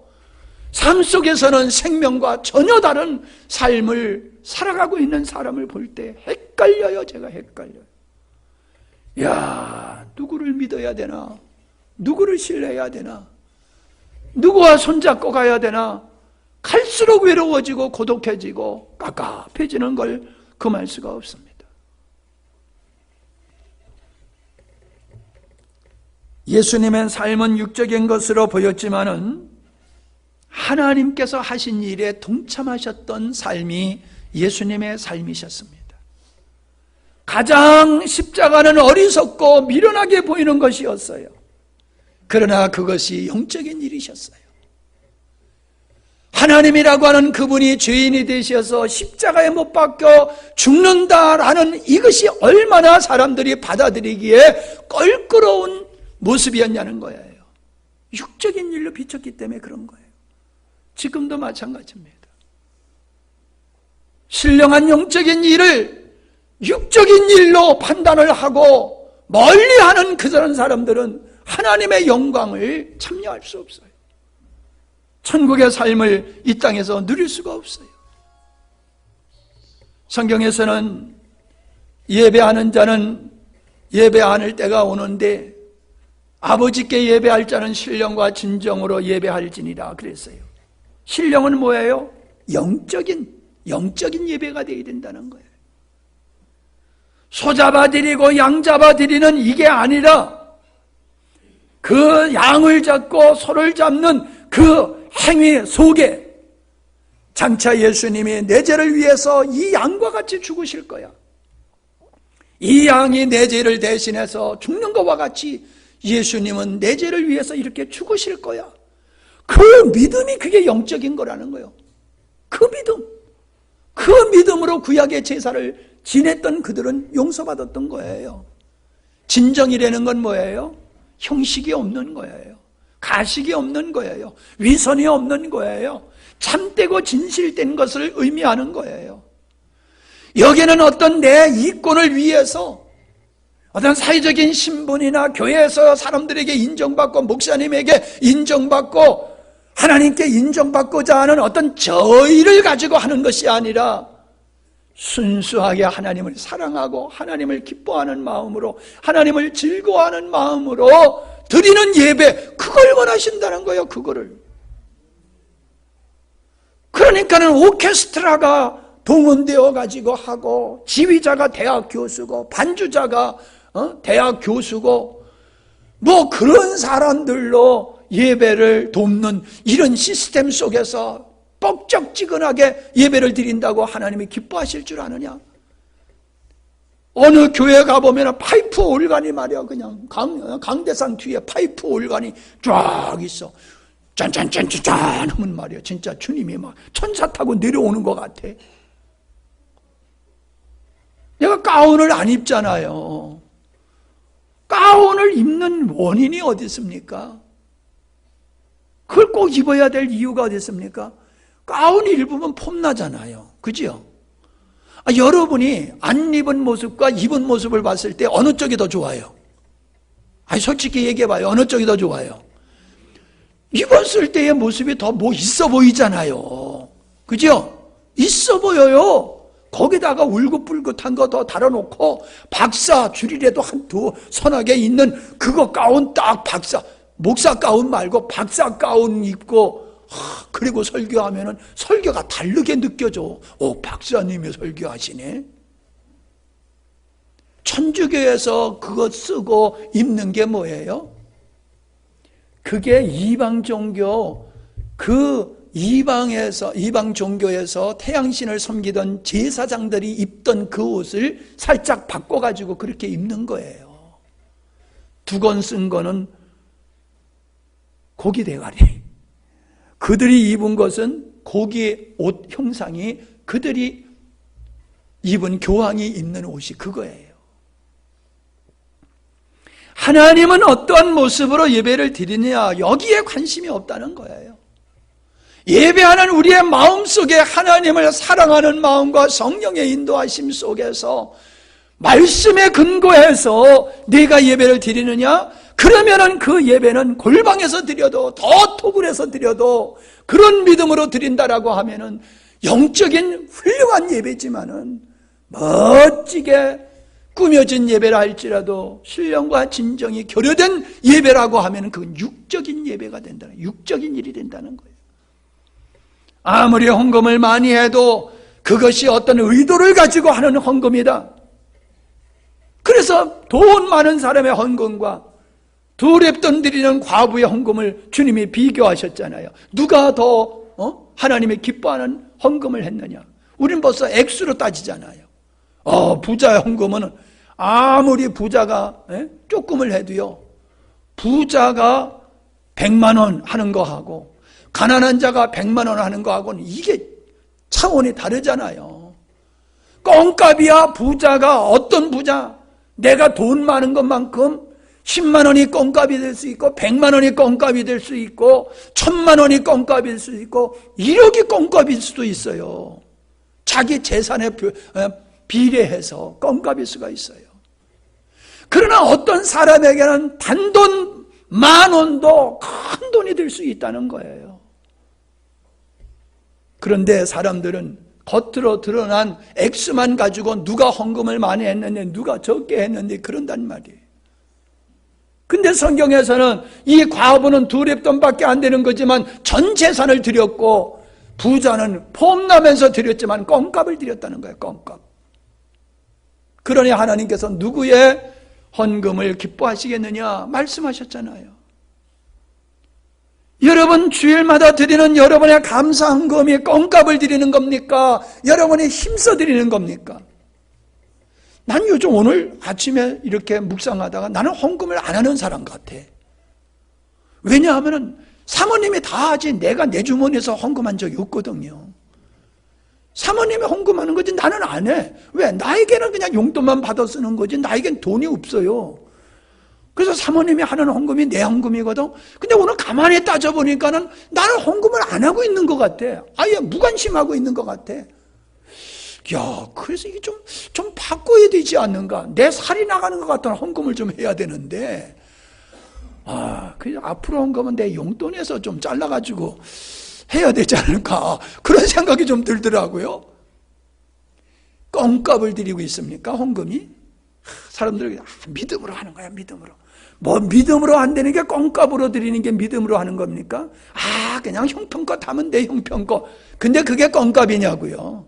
삶 속에서는 생명과 전혀 다른 삶을 살아가고 있는 사람을 볼 때 헷갈려요. 제가 헷갈려요. 야, 누구를 믿어야 되나? 누구를 신뢰해야 되나? 누구와 손잡고 가야 되나? 갈수록 외로워지고 고독해지고 깝깝해지는 걸 금할 수가 없습니다. 예수님의 삶은 육적인 것으로 보였지만은 하나님께서 하신 일에 동참하셨던 삶이 예수님의 삶이셨습니다. 가장 십자가는 어리석고 미련하게 보이는 것이었어요. 그러나 그것이 영적인 일이셨어요. 하나님이라고 하는 그분이 죄인이 되셔서 십자가에 못 박혀 죽는다라는 이것이 얼마나 사람들이 받아들이기에 껄끄러운 모습이었냐는 거예요. 육적인 일로 비쳤기 때문에 그런 거예요. 지금도 마찬가지입니다. 신령한 영적인 일을 육적인 일로 판단을 하고 멀리하는 그런 사람들은 하나님의 영광을 참여할 수 없어요. 천국의 삶을 이 땅에서 누릴 수가 없어요. 성경에서는 예배하는 자는 예배 않을 때가 오는데 아버지께 예배할 자는 신령과 진정으로 예배할지니라 그랬어요. 신령은 뭐예요? 영적인 예배가 되어야 된다는 거예요. 소 잡아드리고 양 잡아드리는 이게 아니라 그 양을 잡고 소를 잡는 그 행위 속에 장차 예수님이 내 죄를 위해서 이 양과 같이 죽으실 거야. 이 양이 내 죄를 대신해서 죽는 것과 같이 예수님은 내 죄를 위해서 이렇게 죽으실 거야. 그 믿음이 그게 영적인 거라는 거예요. 그 믿음으로 구약의 제사를 지냈던 그들은 용서받았던 거예요. 진정이라는 건 뭐예요? 형식이 없는 거예요. 가식이 없는 거예요. 위선이 없는 거예요. 참되고 진실된 것을 의미하는 거예요. 여기는 어떤 내 이권을 위해서 어떤 사회적인 신분이나 교회에서 사람들에게 인정받고 목사님에게 인정받고 하나님께 인정받고자 하는 어떤 저의를 가지고 하는 것이 아니라 순수하게 하나님을 사랑하고 하나님을 기뻐하는 마음으로 하나님을 즐거워하는 마음으로 드리는 예배, 그걸 원하신다는 거예요. 그거를. 그러니까는 오케스트라가 동원되어 가지고 하고 지휘자가 대학 교수고 반주자가 대학 교수고 뭐 그런 사람들로 예배를 돕는 이런 시스템 속에서 뻑적지근하게 예배를 드린다고 하나님이 기뻐하실 줄 아느냐? 어느 교회 가보면 파이프 올간이 말이야. 그냥 강대상 뒤에 파이프 올간이 쫙 있어. 짠짠짠짠짠 하면 말이야. 진짜 주님이 막 천사 타고 내려오는 것 같아. 내가 가운을 안 입잖아요. 가운을 입는 원인이 어디 있습니까? 그걸 꼭 입어야 될 이유가 어디 있습니까? 가운이 입으면 폼나잖아요. 그죠? 여러분이 안 입은 모습과 입은 모습을 봤을 때 어느 쪽이 더 좋아요? 솔직히 얘기해봐요. 어느 쪽이 더 좋아요? 입었을 때의 모습이 더 뭐 있어 보이잖아요. 그죠? 있어 보여요. 거기다가 울긋불긋한 거 더 달아놓고 박사 줄이라도 한두 서너개 있는 그거 가운 딱 박사, 목사 가운 말고 박사 가운 입고 그리고 설교하면은 설교가 다르게 느껴져. 박사님이 설교하시네. 천주교에서 그거 쓰고 입는 게 뭐예요? 그게 이방 종교, 이방 종교에서 태양신을 섬기던 제사장들이 입던 그 옷을 살짝 바꿔가지고 그렇게 입는 거예요. 두건 쓴 거는 고기 대가리. 그들이 입은 것은 고기 옷 형상이 그들이 입은 교황이 입는 옷이 그거예요. 하나님은 어떠한 모습으로 예배를 드리느냐, 여기에 관심이 없다는 거예요. 예배하는 우리의 마음속에 하나님을 사랑하는 마음과 성령의 인도하심 속에서 말씀에 근거해서 내가 예배를 드리느냐? 그러면은 그 예배는 골방에서 드려도 더 토굴에서 드려도 그런 믿음으로 드린다라고 하면은 영적인 훌륭한 예배지만은 멋지게 꾸며진 예배라 할지라도 신령과 진정이 결여된 예배라고 하면은 그건 육적인 예배가 된다는, 육적인 일이 된다는 거예요. 아무리 헌금을 많이 해도 그것이 어떤 의도를 가지고 하는 헌금이다. 그래서 돈 많은 사람의 헌금과 두 랩돈 드리는 과부의 헌금을 주님이 비교하셨잖아요. 누가 더 하나님이 기뻐하는 헌금을 했느냐? 우린 벌써 액수로 따지잖아요. 부자의 헌금은 아무리 부자가 조금을 해도요, 부자가 100만 원 하는 거하고 가난한 자가 100만 원 하는 거하고는 이게 차원이 다르잖아요. 껌값이야. 부자가 어떤 부자, 내가 돈 많은 것만큼 10만 원이 껌값이 될 수 있고 100만 원이 껌값이 될 수 있고 1000만 원이 껌값일 수 있고 1억이 껌값일 수도 있어요. 자기 재산에 비례해서 껌값일 수가 있어요. 그러나 어떤 사람에게는 단돈 10,000원도 큰 돈이 될 수 있다는 거예요. 그런데 사람들은 겉으로 드러난 액수만 가지고 누가 헌금을 많이 했는데 누가 적게 했는데 그런단 말이에요. 근데 성경에서는 이 과부는 2랩돈밖에 안 되는 거지만 전 재산을 드렸고 부자는 폼나면서 드렸지만 껌값을 드렸다는 거예요. 껌값. 그러니 하나님께서 누구의 헌금을 기뻐하시겠느냐 말씀하셨잖아요. 여러분 주일마다 드리는 여러분의 감사 헌금이 껌값을 드리는 겁니까? 여러분의 힘써 드리는 겁니까? 난 요즘 오늘 아침에 이렇게 묵상하다가 나는 헌금을 안 하는 사람 같아. 왜냐하면 사모님이 다 하지 내가 내 주머니에서 헌금한 적이 없거든요. 사모님이 헌금하는 거지 나는 안 해. 왜? 나에게는 그냥 용돈만 받아 쓰는 거지 나에겐 돈이 없어요. 그래서 사모님이 하는 헌금이 내 헌금이거든. 근데 오늘 가만히 따져보니까는 나는 헌금을 안 하고 있는 것 같아. 아예 무관심하고 있는 것 같아. 야, 그래서 이게 좀 바꿔야 되지 않는가. 내 살이 나가는 것 같은 헌금을 좀 해야 되는데, 그래서 앞으로 헌금은 내 용돈에서 좀 잘라가지고 해야 되지 않을까. 그런 생각이 좀 들더라고요. 껌값을 드리고 있습니까, 헌금이? 사람들이 믿음으로 하는 거야, 믿음으로. 뭐 믿음으로 안 되는 게 껌값으로 드리는 게 믿음으로 하는 겁니까? 그냥 형편껏 하면 내 형편껏. 근데 그게 껌값이냐고요.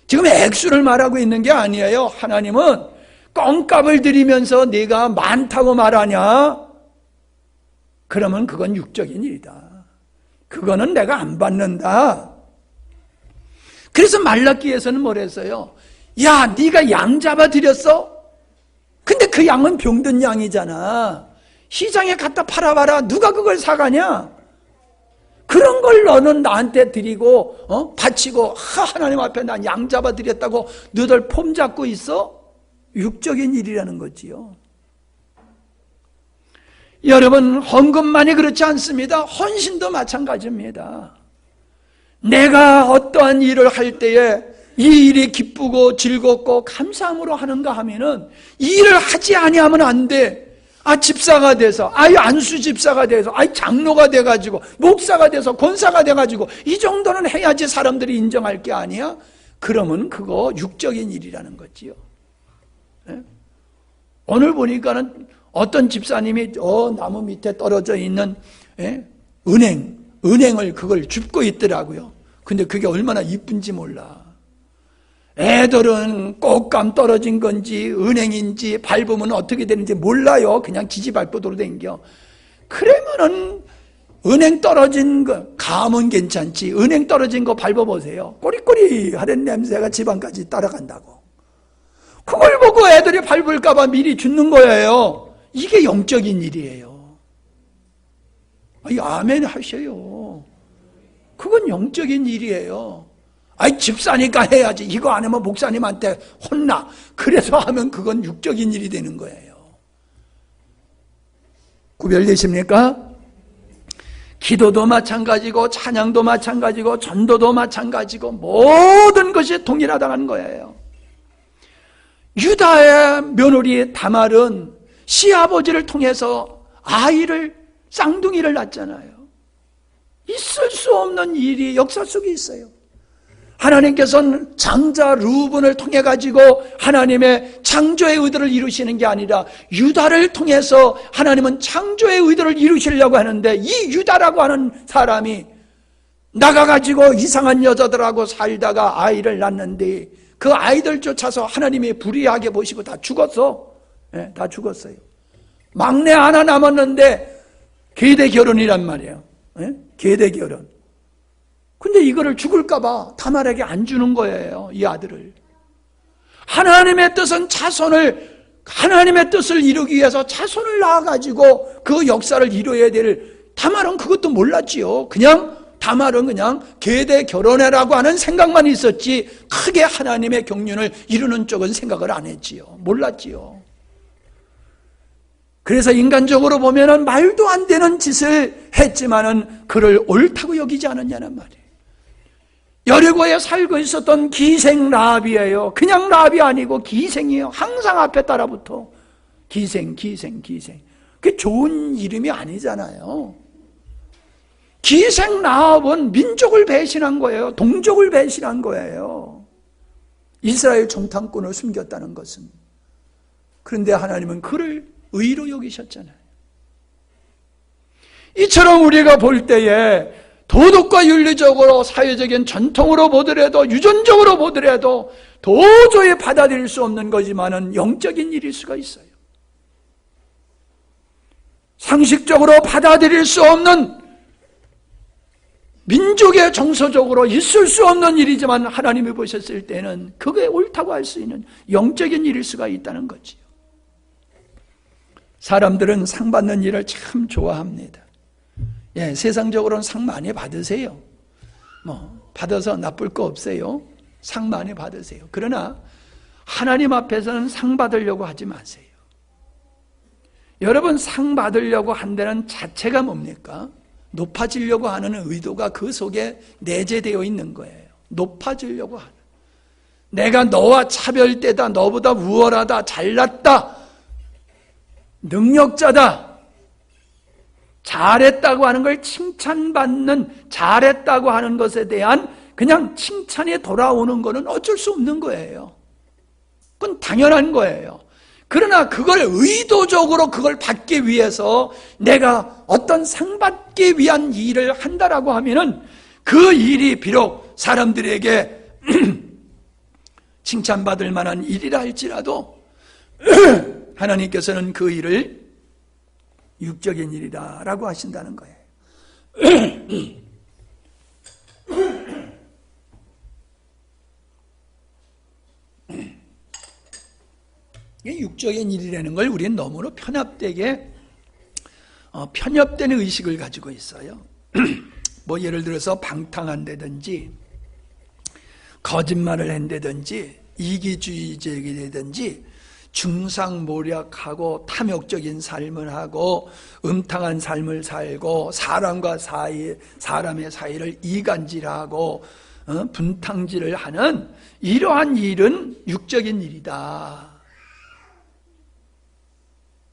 지금 액수를 말하고 있는 게 아니에요. 하나님은 껌값을 드리면서 네가 많다고 말하냐? 그러면 그건 육적인 일이다. 그거는 내가 안 받는다. 그래서 말라기에서는 뭐랬어요? 야, 네가 양 잡아 드렸어? 근데 그 양은 병든 양이잖아. 시장에 갖다 팔아봐라. 누가 그걸 사가냐? 그런 걸 너는 나한테 드리고 바치고 하나님 앞에 난 양 잡아 드렸다고 너들 폼 잡고 있어? 육적인 일이라는 거지요. 여러분, 헌금만이 그렇지 않습니다. 헌신도 마찬가지입니다. 내가 어떠한 일을 할 때에 이 일이 기쁘고 즐겁고 감사함으로 하는가 하면은 이 일을 하지 아니하면 안 돼. 집사가 돼서, 안수 집사가 돼서, 장로가 돼가지고, 목사가 돼서, 권사가 돼가지고, 이 정도는 해야지 사람들이 인정할 게 아니야? 그러면 그거 육적인 일이라는 거지요. 네? 오늘 보니까는 어떤 집사님이 나무 밑에 떨어져 있는 은행을 그걸 줍고 있더라고요. 근데 그게 얼마나 이쁜지 몰라. 애들은 꽃감 떨어진 건지 은행인지 밟으면 어떻게 되는지 몰라요. 그냥 지지발포도로 댕겨. 그러면은 은행 떨어진 거 감은 괜찮지 은행 떨어진 거 밟아보세요. 꼬리꼬리하는 냄새가 집안까지 따라간다고. 그걸 보고 애들이 밟을까 봐 미리 죽는 거예요. 이게 영적인 일이에요. 아멘 하셔요. 그건 영적인 일이에요. 집사니까 해야지. 이거 안 하면 목사님한테 혼나. 그래서 하면 그건 육적인 일이 되는 거예요. 구별되십니까? 기도도 마찬가지고 찬양도 마찬가지고 전도도 마찬가지고 모든 것이 동일하다는 거예요. 유다의 며느리 다말은 시아버지를 통해서 쌍둥이를 낳았잖아요. 있을 수 없는 일이 역사 속에 있어요. 하나님께서는 장자 루븐을 통해 가지고 하나님의 창조의 의도를 이루시는 게 아니라 유다를 통해서 하나님은 창조의 의도를 이루시려고 하는데 이 유다라고 하는 사람이 나가가지고 이상한 여자들하고 살다가 아이를 낳는데 그 아이들 쫓아서 하나님이 불의하게 보시고 다 죽었어. 네, 다 죽었어요. 막내 하나 남았는데 계대 결혼이란 말이에요. 네? 계대 결혼. 근데 이거를 죽을까봐 다말에게 안 주는 거예요. 이 아들을. 하나님의 뜻은 하나님의 뜻을 이루기 위해서 자손을 낳아가지고 그 역사를 이루어야 될 다말은 그것도 몰랐지요. 다말은 그냥 계대 결혼해라고 하는 생각만 있었지 크게 하나님의 경륜을 이루는 쪽은 생각을 안 했지요. 몰랐지요. 그래서 인간적으로 보면은 말도 안 되는 짓을 했지만은 그를 옳다고 여기지 않았냐는 말이에요. 여리고에 살고 있었던 기생 라합이에요. 그냥 라합이 아니고 기생이에요. 항상 앞에 따라붙어. 기생. 그게 좋은 이름이 아니잖아요. 기생 라합은 민족을 배신한 거예요. 동족을 배신한 거예요. 이스라엘 정탐꾼을 숨겼다는 것은. 그런데 하나님은 그를 의로 여기셨잖아요. 이처럼 우리가 볼 때에 도덕과 윤리적으로 사회적인 전통으로 보더라도 유전적으로 보더라도 도저히 받아들일 수 없는 거지만은 영적인 일일 수가 있어요. 상식적으로 받아들일 수 없는 민족의 정서적으로 있을 수 없는 일이지만 하나님이 보셨을 때는 그게 옳다고 할 수 있는 영적인 일일 수가 있다는 거지요. 사람들은 상 받는 일을 참 좋아합니다. 예, 세상적으로는 상 많이 받으세요. 받아서 나쁠 거 없어요. 상 많이 받으세요. 그러나 하나님 앞에서는 상 받으려고 하지 마세요. 여러분, 상 받으려고 한다는 자체가 뭡니까? 높아지려고 하는 의도가 그 속에 내재되어 있는 거예요. 높아지려고 하는. 내가 너와 차별되다, 너보다 우월하다, 잘났다, 능력자다, 잘했다고 하는 걸 칭찬받는, 잘했다고 하는 것에 대한 그냥 칭찬이 돌아오는 거는 어쩔 수 없는 거예요. 그건 당연한 거예요. 그러나 그걸 의도적으로 그걸 받기 위해서 내가 어떤 상 받기 위한 일을 한다라고 하면은 그 일이 비록 사람들에게 칭찬받을 만한 일이라 할지라도 하나님께서는 그 일을 육적인 일이다라고 하신다는 거예요. 육적인 일이라는 걸 우리는 너무나 편협되는 의식을 가지고 있어요. 뭐 예를 들어서 방탕한다든지 거짓말을 한다든지 이기주의적이라든지 중상모략하고 탐욕적인 삶을 하고 음탕한 삶을 살고 사람의 사이를 이간질하고 분탕질을 하는 이러한 일은 육적인 일이다.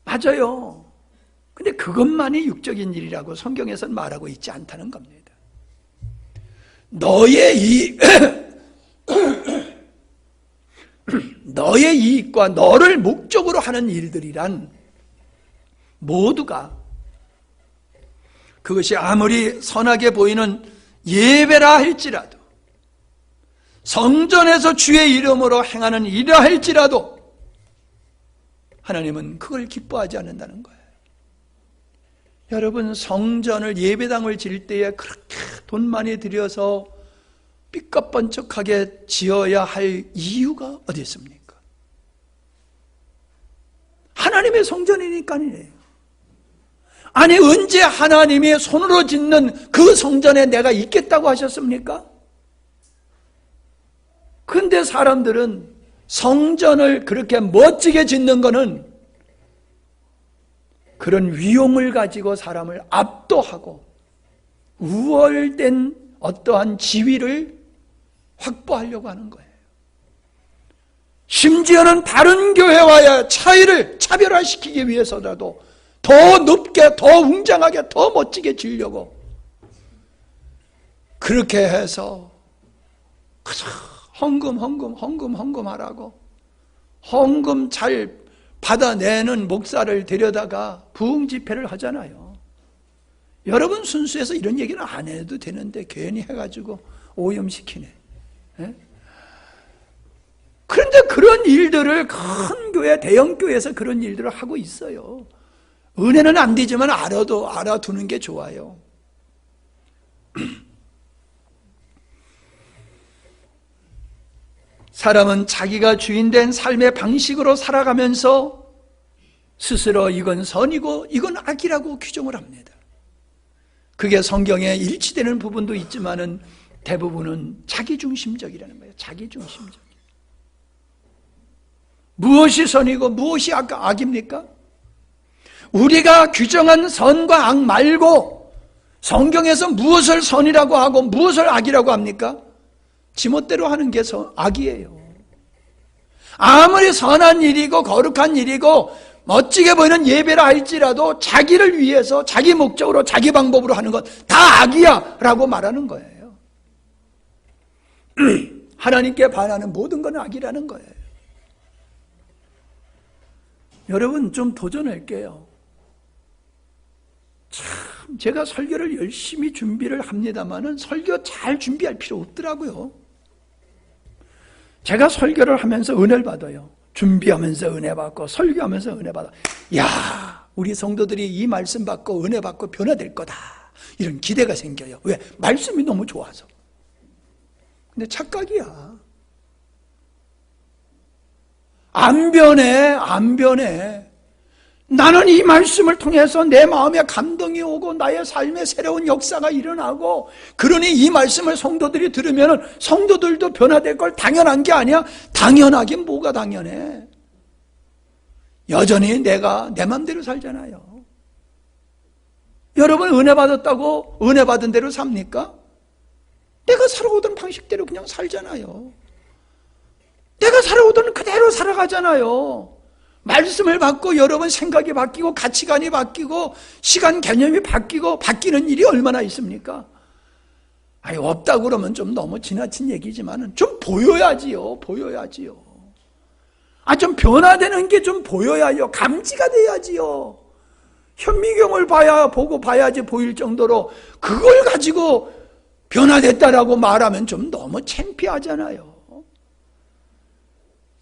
맞아요. 근데 그것만이 육적인 일이라고 성경에서는 말하고 있지 않다는 겁니다. 너의 이익과 너를 목적으로 하는 일들이란 모두가 그것이 아무리 선하게 보이는 예배라 할지라도 성전에서 주의 이름으로 행하는 일이라 할지라도 하나님은 그걸 기뻐하지 않는다는 거예요. 여러분, 성전을 예배당을 지을 때에 그렇게 돈 많이 들여서 삐까뻔쩍하게 지어야 할 이유가 어디 있습니까? 하나님의 성전이니까요. 아니, 언제 하나님이 손으로 짓는 그 성전에 내가 있겠다고 하셨습니까? 근데 사람들은 성전을 그렇게 멋지게 짓는 거는 그런 위용을 가지고 사람을 압도하고 우월된 어떠한 지위를 확보하려고 하는 거예요. 심지어는 다른 교회와의 차이를 차별화시키기 위해서라도 더 높게, 더 웅장하게, 더 멋지게 지으려고 그렇게 해서 헌금하라고 헌금 잘 받아내는 목사를 데려다가 부흥 집회를 하잖아요. 여러분 순수해서 이런 얘기는 안 해도 되는데 괜히 해가지고 오염시키네. 예? 그런데 그런 일들을 큰 교회, 대형 교회에서 그런 일들을 하고 있어요. 은혜는 안 되지만 알아두는 게 좋아요. 사람은 자기가 주인된 삶의 방식으로 살아가면서 스스로 이건 선이고 이건 악이라고 규정을 합니다. 그게 성경에 일치되는 부분도 있지만은 대부분은 자기중심적이라는 거예요. 자기중심적. 무엇이 선이고 무엇이 악입니까? 우리가 규정한 선과 악 말고 성경에서 무엇을 선이라고 하고 무엇을 악이라고 합니까? 지멋대로 하는 게 악이에요. 아무리 선한 일이고 거룩한 일이고 멋지게 보이는 예배라 할지라도 자기를 위해서 자기 목적으로 자기 방법으로 하는 것 다 악이야 라고 말하는 거예요. 하나님께 반하는 모든 건 악이라는 거예요. 여러분 좀 도전할게요. 참 제가 설교를 열심히 준비를 합니다마는 설교 잘 준비할 필요 없더라고요. 제가 설교를 하면서 은혜를 받아요. 준비하면서 은혜 받고 설교하면서 은혜 받아. 야, 우리 성도들이 이 말씀 받고 은혜 받고 변화될 거다 이런 기대가 생겨요. 왜? 말씀이 너무 좋아서. 근데 착각이야. 안 변해. 나는 이 말씀을 통해서 내 마음에 감동이 오고 나의 삶에 새로운 역사가 일어나고, 그러니 이 말씀을 성도들이 들으면 성도들도 변화될 걸 당연한 게 아니야. 당연하긴 뭐가 당연해. 여전히 내가 내 맘대로 살잖아요. 여러분 은혜 받았다고 은혜 받은 대로 삽니까? 내가 살아오던 방식대로 그냥 살잖아요. 내가 살아오던 그대로 살아가잖아요. 말씀을 받고 여러분 생각이 바뀌고 가치관이 바뀌고 시간 개념이 바뀌고 바뀌는 일이 얼마나 있습니까? 아니, 없다고 그러면 좀 너무 지나친 얘기지만 좀 보여야지요. 좀 변화되는 게 좀 보여야요. 감지가 돼야지요. 현미경을 보고 봐야지 보일 정도로 그걸 가지고 변화됐다라고 말하면 좀 너무 창피하잖아요.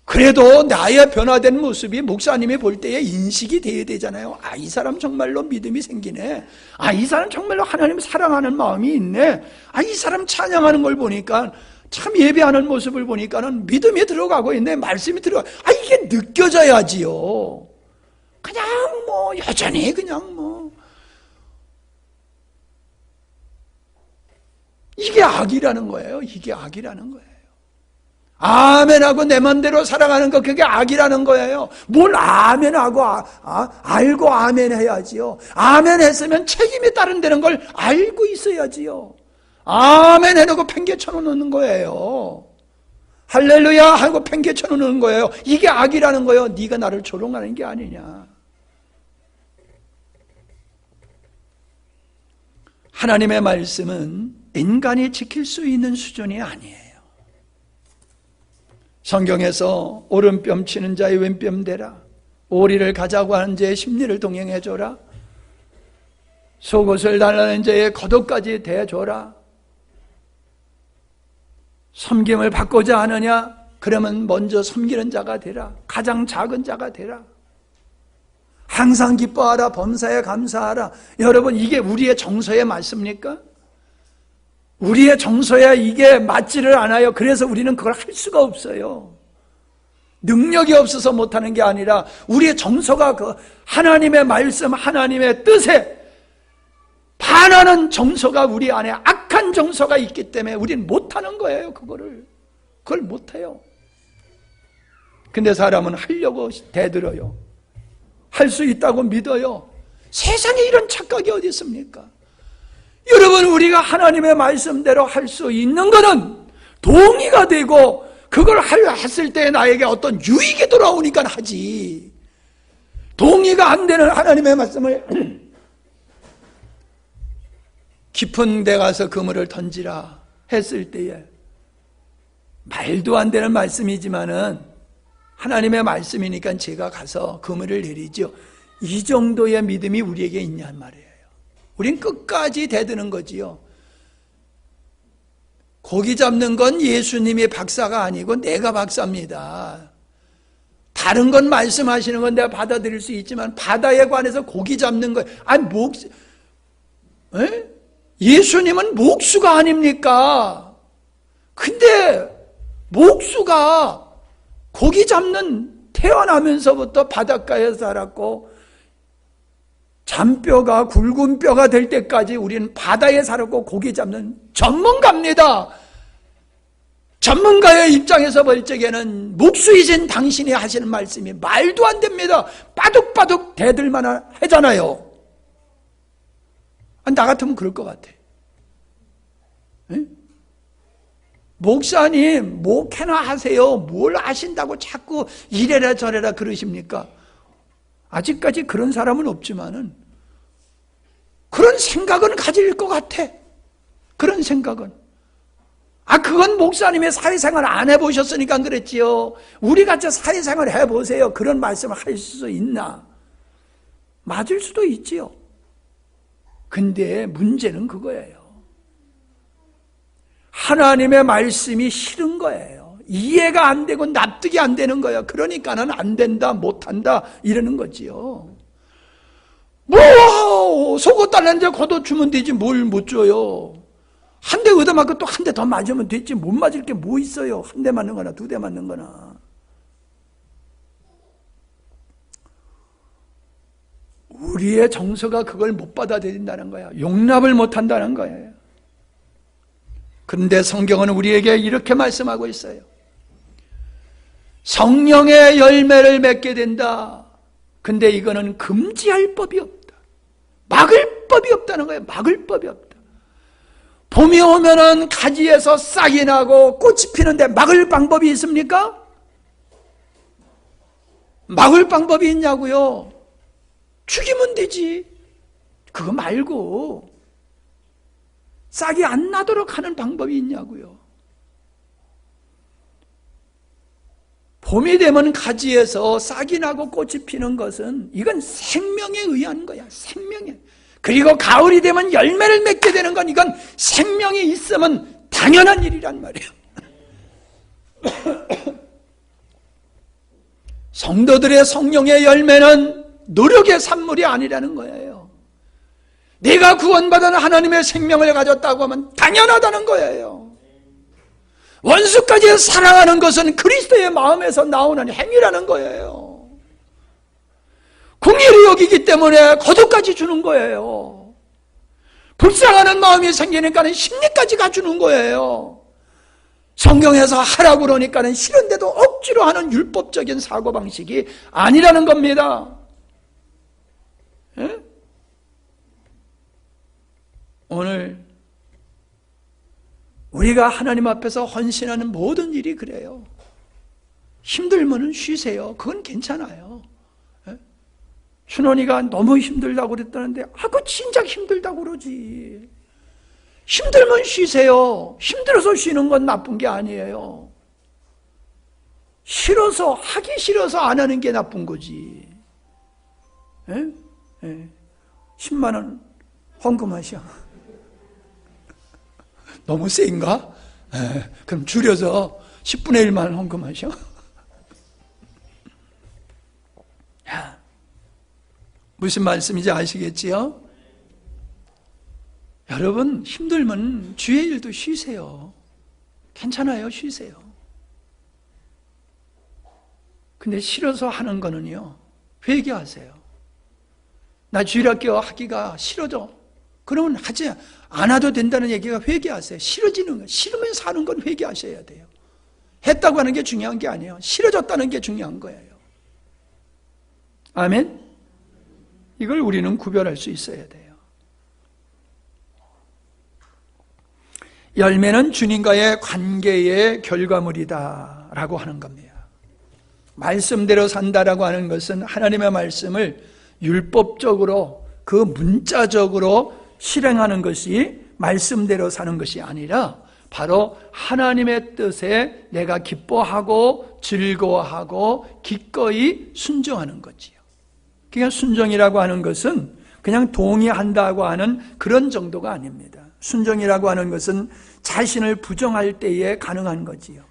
그래도 나의 변화된 모습이 목사님이 볼 때에 인식이 돼야 되잖아요. 아, 이 사람 정말로 믿음이 생기네. 아, 이 사람 정말로 하나님 사랑하는 마음이 있네. 아, 이 사람 찬양하는 걸 보니까, 참 예배하는 모습을 보니까는 믿음이 들어가고 있네. 말씀이 들어가. 아, 이게 느껴져야지요. 그냥 여전히 그냥 이게 악이라는 거예요. 이게 악이라는 거예요. 아멘하고 내 맘대로 살아가는 거, 그게 악이라는 거예요. 뭘 아멘하고 알고 아멘해야지요. 아멘했으면 책임이 따른다는 걸 알고 있어야지요. 아멘 해놓고 팽개쳐 놓는 거예요. 할렐루야 하고 팽개쳐 놓는 거예요. 이게 악이라는 거예요. 네가 나를 조롱하는 게 아니냐. 하나님의 말씀은 인간이 지킬 수 있는 수준이 아니에요. 성경에서 오른뼘 치는 자의 왼뼘 대라, 오리를 가자고 하는 자의 심리를 동행해줘라, 속옷을 달라는 자의 겉옷까지 대줘라. 섬김을 받고자 하느냐? 그러면 먼저 섬기는 자가 되라. 가장 작은 자가 되라. 항상 기뻐하라. 범사에 감사하라. 여러분, 이게 우리의 정서에 맞습니까? 우리의 정서에 이게 맞지를 않아요. 그래서 우리는 그걸 할 수가 없어요. 능력이 없어서 못하는 게 아니라 우리의 정서가 그 하나님의 말씀, 하나님의 뜻에 반하는 정서가 우리 안에 악한 정서가 있기 때문에 우리는 못하는 거예요. 그걸 못해요. 근데 사람은 하려고 대들어요. 할 수 있다고 믿어요. 세상에 이런 착각이 어디 있습니까? 여러분, 우리가 하나님의 말씀대로 할 수 있는 것은 동의가 되고 그걸 했을 때 나에게 어떤 유익이 돌아오니까 하지. 동의가 안 되는 하나님의 말씀을 깊은 데 가서 그물을 던지라 했을 때에 말도 안 되는 말씀이지만은 하나님의 말씀이니까 제가 가서 그물을 내리죠. 이 정도의 믿음이 우리에게 있냔 말이에요. 우린 끝까지 대드는 거지요. 고기 잡는 건 예수님이 박사가 아니고 내가 박사입니다. 다른 건 말씀하시는 건 내가 받아들일 수 있지만 바다에 관해서 고기 잡는 거, 예수님은 목수가 아닙니까? 근데 목수가 고기 잡는, 태어나면서부터 바닷가에 살았고 잔뼈가 굵은 뼈가 될 때까지 우리는 바다에 살았고 고기 잡는 전문가입니다. 전문가의 입장에서 볼 적에는 목수이신 당신이 하시는 말씀이 말도 안 됩니다. 빠둑빠둑 대들만 하잖아요. 나 같으면 그럴 것 같아. 에? 목사님, 목회나 하세요. 뭘 아신다고 자꾸 이래라 저래라 그러십니까? 아직까지 그런 사람은 없지만은 그런 생각은 가질 것 같아. 그런 생각은. 그건 목사님의 사회생활 안 해보셨으니까 그랬지요. 우리같이 사회생활 해보세요. 그런 말씀을 할 수 있나? 맞을 수도 있지요. 근데 문제는 그거예요. 하나님의 말씀이 싫은 거예요. 이해가 안 되고 납득이 안 되는 거예요. 그러니까는 안 된다, 못한다 이러는 거지요. 줘요. 속옷 달라는데 걷어주면 되지 뭘 못 줘요. 한 대 얻어맞고 또 한 대 더 맞으면 됐지 못 맞을 게 뭐 있어요. 한 대 맞는 거나 두 대 맞는 거나. 우리의 정서가 그걸 못 받아들인다는 거야. 용납을 못 한다는 거예요. 그런데 성경은 우리에게 이렇게 말씀하고 있어요. 성령의 열매를 맺게 된다. 근데 이거는 금지할 법이 없다. 막을 법이 없다는 거예요. 막을 법이 없다. 봄이 오면은 가지에서 싹이 나고 꽃이 피는데 막을 방법이 있습니까? 막을 방법이 있냐고요? 죽이면 되지. 그거 말고 싹이 안 나도록 하는 방법이 있냐고요. 봄이 되면 가지에서 싹이 나고 꽃이 피는 것은 이건 생명에 의한 거야. 생명에. 그리고 가을이 되면 열매를 맺게 되는 건 이건 생명이 있으면 당연한 일이란 말이에요. 성도들의 성령의 열매는 노력의 산물이 아니라는 거예요. 내가 구원받은 하나님의 생명을 가졌다고 하면 당연하다는 거예요. 원수까지 사랑하는 것은 그리스도의 마음에서 나오는 행위라는 거예요. 공의를 여기기 때문에 거두까지 주는 거예요. 불쌍하는 마음이 생기니까는 심리까지 가주는 거예요. 성경에서 하라고 그러니까는 싫은데도 억지로 하는 율법적인 사고방식이 아니라는 겁니다. 예? 오늘 우리가 하나님 앞에서 헌신하는 모든 일이 그래요. 힘들면은 쉬세요. 그건 괜찮아요. 예? 춘원이가 너무 힘들다고 그랬다는데 그거 진작 힘들다고 그러지. 힘들면 쉬세요. 힘들어서 쉬는 건 나쁜 게 아니에요. 싫어서, 하기 싫어서 안 하는 게 나쁜 거지. 예? 예. 10만 원 헌금하셔. 너무 세인가? 예. 그럼 줄여서 10분의 1만 헌금하셔. 무슨 말씀인지 아시겠지요? 여러분 힘들면 주의 일도 쉬세요. 괜찮아요. 쉬세요. 근데 싫어서 하는 거는요, 회개하세요. 나 주일학교 하기가 싫어져. 그러면 하지 않아도 된다는 얘기가 회개하세요. 싫어지는 거, 싫으면서 하는 건 회개하셔야 돼요. 했다고 하는 게 중요한 게 아니에요. 싫어졌다는 게 중요한 거예요. 아멘? 이걸 우리는 구별할 수 있어야 돼요. 열매는 주님과의 관계의 결과물이다 라고 하는 겁니다. 말씀대로 산다라고 하는 것은 하나님의 말씀을 율법적으로 그 문자적으로 실행하는 것이 말씀대로 사는 것이 아니라 바로 하나님의 뜻에 내가 기뻐하고 즐거워하고 기꺼이 순종하는 거지요. 그러니까 순종이라고 하는 것은 그냥 동의한다고 하는 그런 정도가 아닙니다. 순종이라고 하는 것은 자신을 부정할 때에 가능한 거지요.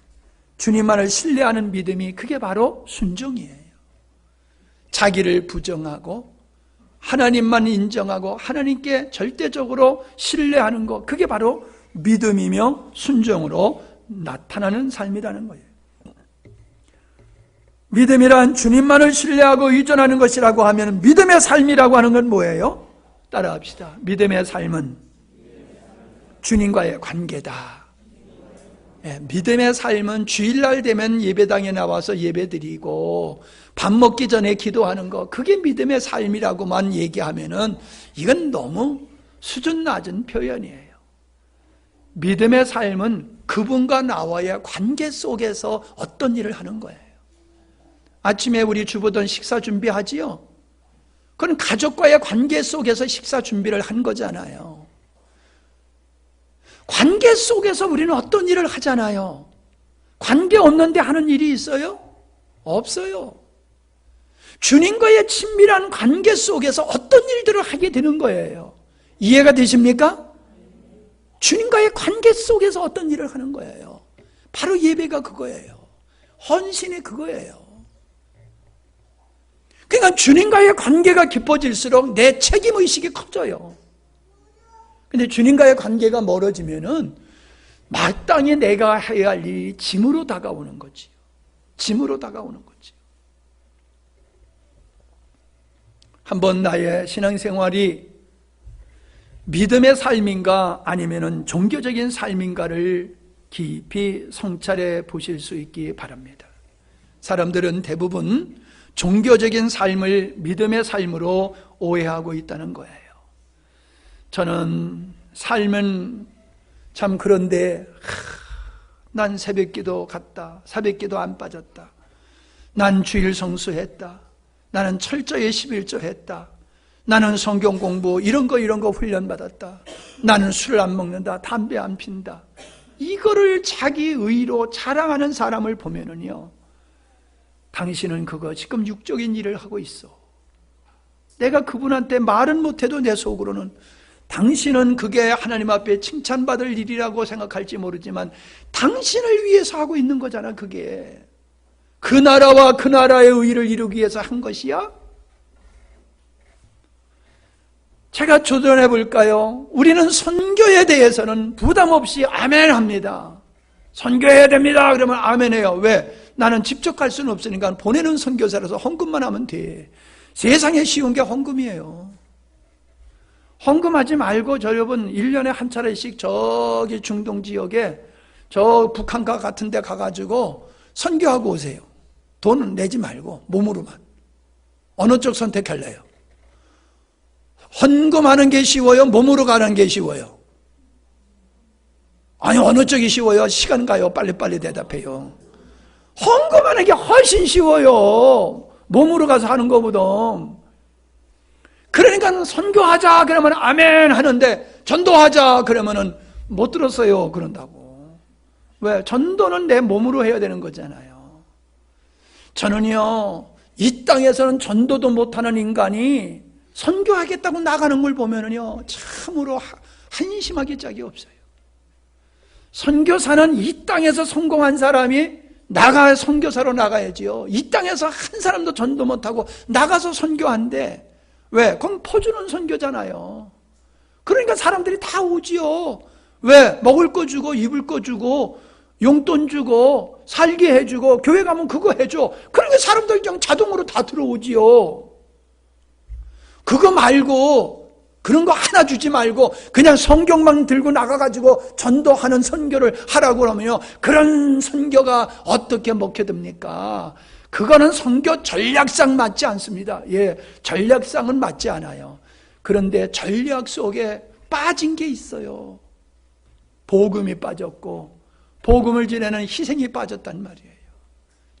주님만을 신뢰하는 믿음이 그게 바로 순종이에요. 자기를 부정하고 하나님만 인정하고 하나님께 절대적으로 신뢰하는 것, 그게 바로 믿음이며 순종으로 나타나는 삶이라는 거예요. 믿음이란 주님만을 신뢰하고 의존하는 것이라고 하면 믿음의 삶이라고 하는 건 뭐예요? 따라합시다. 믿음의 삶은 주님과의 관계다. 예, 믿음의 삶은 주일날 되면 예배당에 나와서 예배드리고 밥 먹기 전에 기도하는 거, 그게 믿음의 삶이라고만 얘기하면은 이건 너무 수준 낮은 표현이에요. 믿음의 삶은 그분과 나와의 관계 속에서 어떤 일을 하는 거예요. 아침에 우리 주부던 식사 준비하지요? 그건 가족과의 관계 속에서 식사 준비를 한 거잖아요. 관계 속에서 우리는 어떤 일을 하잖아요. 관계 없는데 하는 일이 있어요? 없어요. 주님과의 친밀한 관계 속에서 어떤 일들을 하게 되는 거예요. 이해가 되십니까? 주님과의 관계 속에서 어떤 일을 하는 거예요. 바로 예배가 그거예요. 헌신이 그거예요. 그러니까 주님과의 관계가 깊어질수록 내 책임의식이 커져요. 근데 주님과의 관계가 멀어지면은 마땅히 내가 해야 할 일이 짐으로 다가오는 거지요. 짐으로 다가오는 거지요. 한번 나의 신앙생활이 믿음의 삶인가 아니면은 종교적인 삶인가를 깊이 성찰해 보실 수 있기 바랍니다. 사람들은 대부분 종교적인 삶을 믿음의 삶으로 오해하고 있다는 거예요. 저는 삶은 참 그런데 난 새벽기도 갔다. 새벽기도 안 빠졌다. 난 주일 성수했다. 나는 철저히 11조 했다. 나는 성경 공부 이런 거 훈련받았다. 나는 술 안 먹는다. 담배 안 핀다. 이거를 자기 의로 자랑하는 사람을 보면은요, 당신은 그거 지금 육적인 일을 하고 있어. 내가 그분한테 말은 못해도 내 속으로는 당신은 그게 하나님 앞에 칭찬받을 일이라고 생각할지 모르지만 당신을 위해서 하고 있는 거잖아. 그게 그 나라와 그 나라의 의를 이루기 위해서 한 것이야? 제가 조언해 볼까요? 우리는 선교에 대해서는 부담 없이 아멘 합니다. 선교해야 됩니다. 그러면 아멘 해요. 왜? 나는 직접 갈 수는 없으니까 보내는 선교사라서 헌금만 하면 돼. 세상에 쉬운 게 헌금이에요. 헌금하지 말고 여러분 1년에 한 차례씩 저기 중동 지역에 저 북한가 같은 데 가가지고 선교하고 오세요. 돈은 내지 말고 몸으로만. 어느 쪽 선택할래요? 헌금하는 게 쉬워요? 몸으로 가는 게 쉬워요? 아니 어느 쪽이 쉬워요? 시간 가요? 빨리빨리 대답해요. 헌금하는 게 훨씬 쉬워요. 몸으로 가서 하는 것보다. 그러니까 선교하자 그러면 아멘 하는데 전도하자 그러면은 못 들었어요 그런다고. 왜? 전도는 내 몸으로 해야 되는 거잖아요. 저는요 이 땅에서는 전도도 못하는 인간이 선교하겠다고 나가는 걸 보면은요 참으로 한심하기 짝이 없어요. 선교사는 이 땅에서 성공한 사람이 선교사로 나가야지요. 이 땅에서 한 사람도 전도 못하고 나가서 선교한대. 왜? 그럼 퍼주는 선교잖아요. 그러니까 사람들이 다 오지요. 왜? 먹을 거 주고 입을 거 주고 용돈 주고 살게 해주고 교회 가면 그거 해줘. 그러니까 사람들 그냥 자동으로 다 들어오지요. 그거 말고 그런 거 하나 주지 말고 그냥 성경만 들고 나가가지고 전도하는 선교를 하라고 그러면요 그런 선교가 어떻게 먹혀듭니까? 그거는 선교 전략상 맞지 않습니다. 예, 전략상은 맞지 않아요. 그런데 전략 속에 빠진 게 있어요. 복음이 빠졌고 복음을 지내는 희생이 빠졌단 말이에요.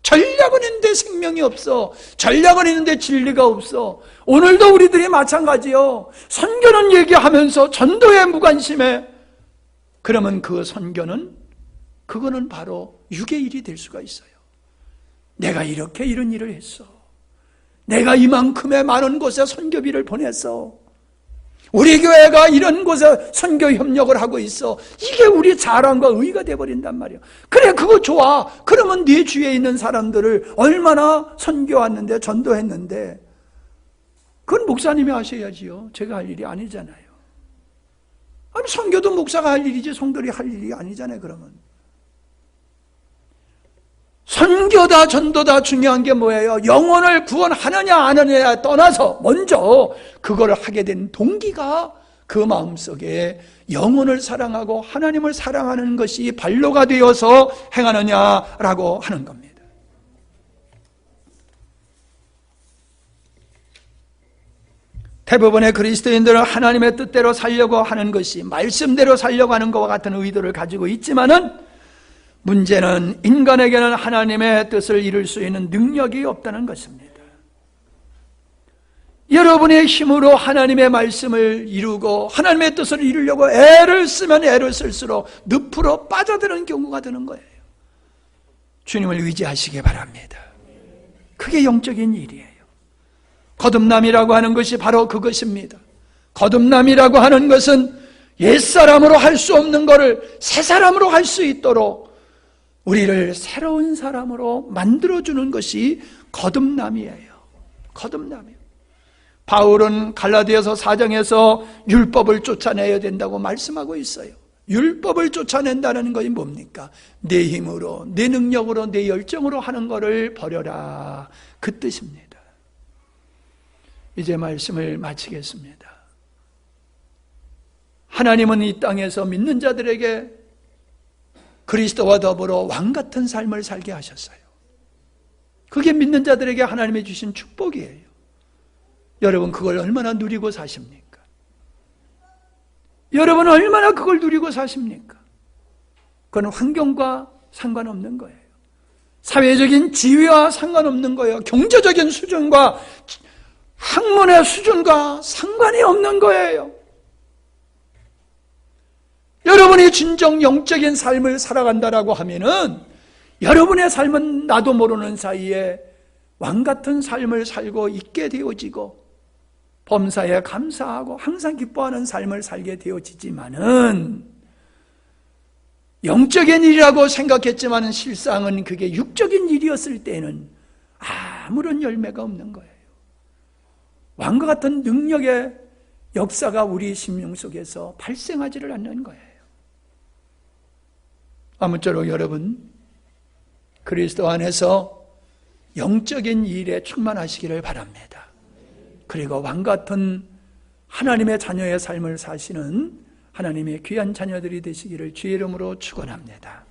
전략은 있는데 생명이 없어. 전략은 있는데 진리가 없어. 오늘도 우리들이 마찬가지요. 선교는 얘기하면서 전도에 무관심해. 그러면 그 선교는 그거는 바로 육의 일이 될 수가 있어요. 내가 이렇게 이런 일을 했어. 내가 이만큼의 많은 곳에 선교비를 보냈어. 우리 교회가 이런 곳에 선교 협력을 하고 있어. 이게 우리 자랑과 의의가 돼버린단 말이야. 그래 그거 좋아. 그러면 네 주위에 있는 사람들을 얼마나 선교했는데 전도했는데 그건 목사님이 하셔야지요. 제가 할 일이 아니잖아요. 아니 선교도 목사가 할 일이지 성도들이 할 일이 아니잖아요. 그러면 선교다 전도다 중요한 게 뭐예요? 영혼을 구원하느냐 안 하느냐에 떠나서 먼저 그걸 하게 된 동기가 그 마음속에 영혼을 사랑하고 하나님을 사랑하는 것이 발로가 되어서 행하느냐라고 하는 겁니다. 대부분의 그리스도인들은 하나님의 뜻대로 살려고 하는 것이 말씀대로 살려고 하는 것과 같은 의도를 가지고 있지만은 문제는 인간에게는 하나님의 뜻을 이룰 수 있는 능력이 없다는 것입니다. 여러분의 힘으로 하나님의 말씀을 이루고 하나님의 뜻을 이루려고 애를 쓰면 애를 쓸수록 늪으로 빠져드는 경우가 되는 거예요. 주님을 의지하시기 바랍니다. 그게 영적인 일이에요. 거듭남이라고 하는 것이 바로 그것입니다. 거듭남이라고 하는 것은 옛사람으로 할 수 없는 것을 새사람으로 할 수 있도록 우리를 새로운 사람으로 만들어주는 것이 거듭남이에요. 거듭나며. 바울은 갈라디아서 4장에서 율법을 쫓아내야 된다고 말씀하고 있어요. 율법을 쫓아낸다는 것이 뭡니까? 내 힘으로, 내 능력으로, 내 열정으로 하는 것을 버려라, 그 뜻입니다. 이제 말씀을 마치겠습니다. 하나님은 이 땅에서 믿는 자들에게 그리스도와 더불어 왕같은 삶을 살게 하셨어요. 그게 믿는 자들에게 하나님이 주신 축복이에요. 여러분, 그걸 얼마나 누리고 사십니까? 여러분은 얼마나 그걸 누리고 사십니까? 그건 환경과 상관없는 거예요. 사회적인 지위와 상관없는 거예요. 경제적인 수준과 학문의 수준과 상관이 없는 거예요. 여러분이 진정 영적인 삶을 살아간다라고 하면은 여러분의 삶은 나도 모르는 사이에 왕같은 삶을 살고 있게 되어지고 범사에 감사하고 항상 기뻐하는 삶을 살게 되어지지만은 영적인 일이라고 생각했지만 실상은 그게 육적인 일이었을 때는 아무런 열매가 없는 거예요. 왕과 같은 능력의 역사가 우리 심령 속에서 발생하지를 않는 거예요. 아무쪼록 여러분, 그리스도 안에서 영적인 일에 충만하시기를 바랍니다. 그리고 왕같은 하나님의 자녀의 삶을 사시는 하나님의 귀한 자녀들이 되시기를 주의 이름으로 축원합니다.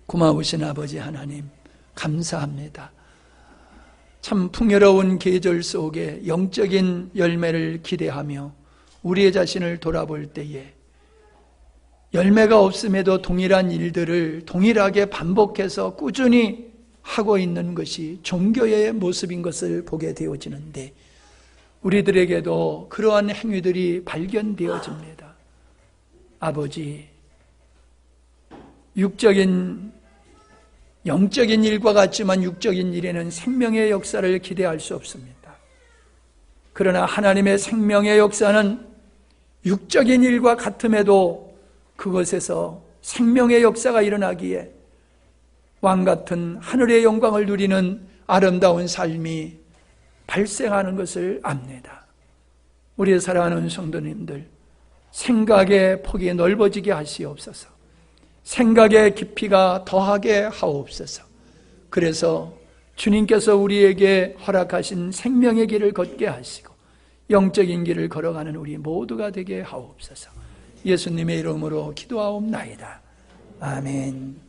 고마우신 아버지 하나님, 감사합니다. 참 풍요로운 계절 속에 영적인 열매를 기대하며 우리의 자신을 돌아볼 때에 열매가 없음에도 동일한 일들을 동일하게 반복해서 꾸준히 하고 있는 것이 종교의 모습인 것을 보게 되어지는데 우리들에게도 그러한 행위들이 발견되어집니다. 아버지, 영적인 일과 같지만 육적인 일에는 생명의 역사를 기대할 수 없습니다. 그러나 하나님의 생명의 역사는 육적인 일과 같음에도 그것에서 생명의 역사가 일어나기에 왕같은 하늘의 영광을 누리는 아름다운 삶이 발생하는 것을 압니다. 우리의 사랑하는 성도님들, 생각의 폭이 넓어지게 하시옵소서. 생각의 깊이가 더하게 하옵소서. 그래서 주님께서 우리에게 허락하신 생명의 길을 걷게 하시고 영적인 길을 걸어가는 우리 모두가 되게 하옵소서. 예수님의 이름으로 기도하옵나이다. 아멘.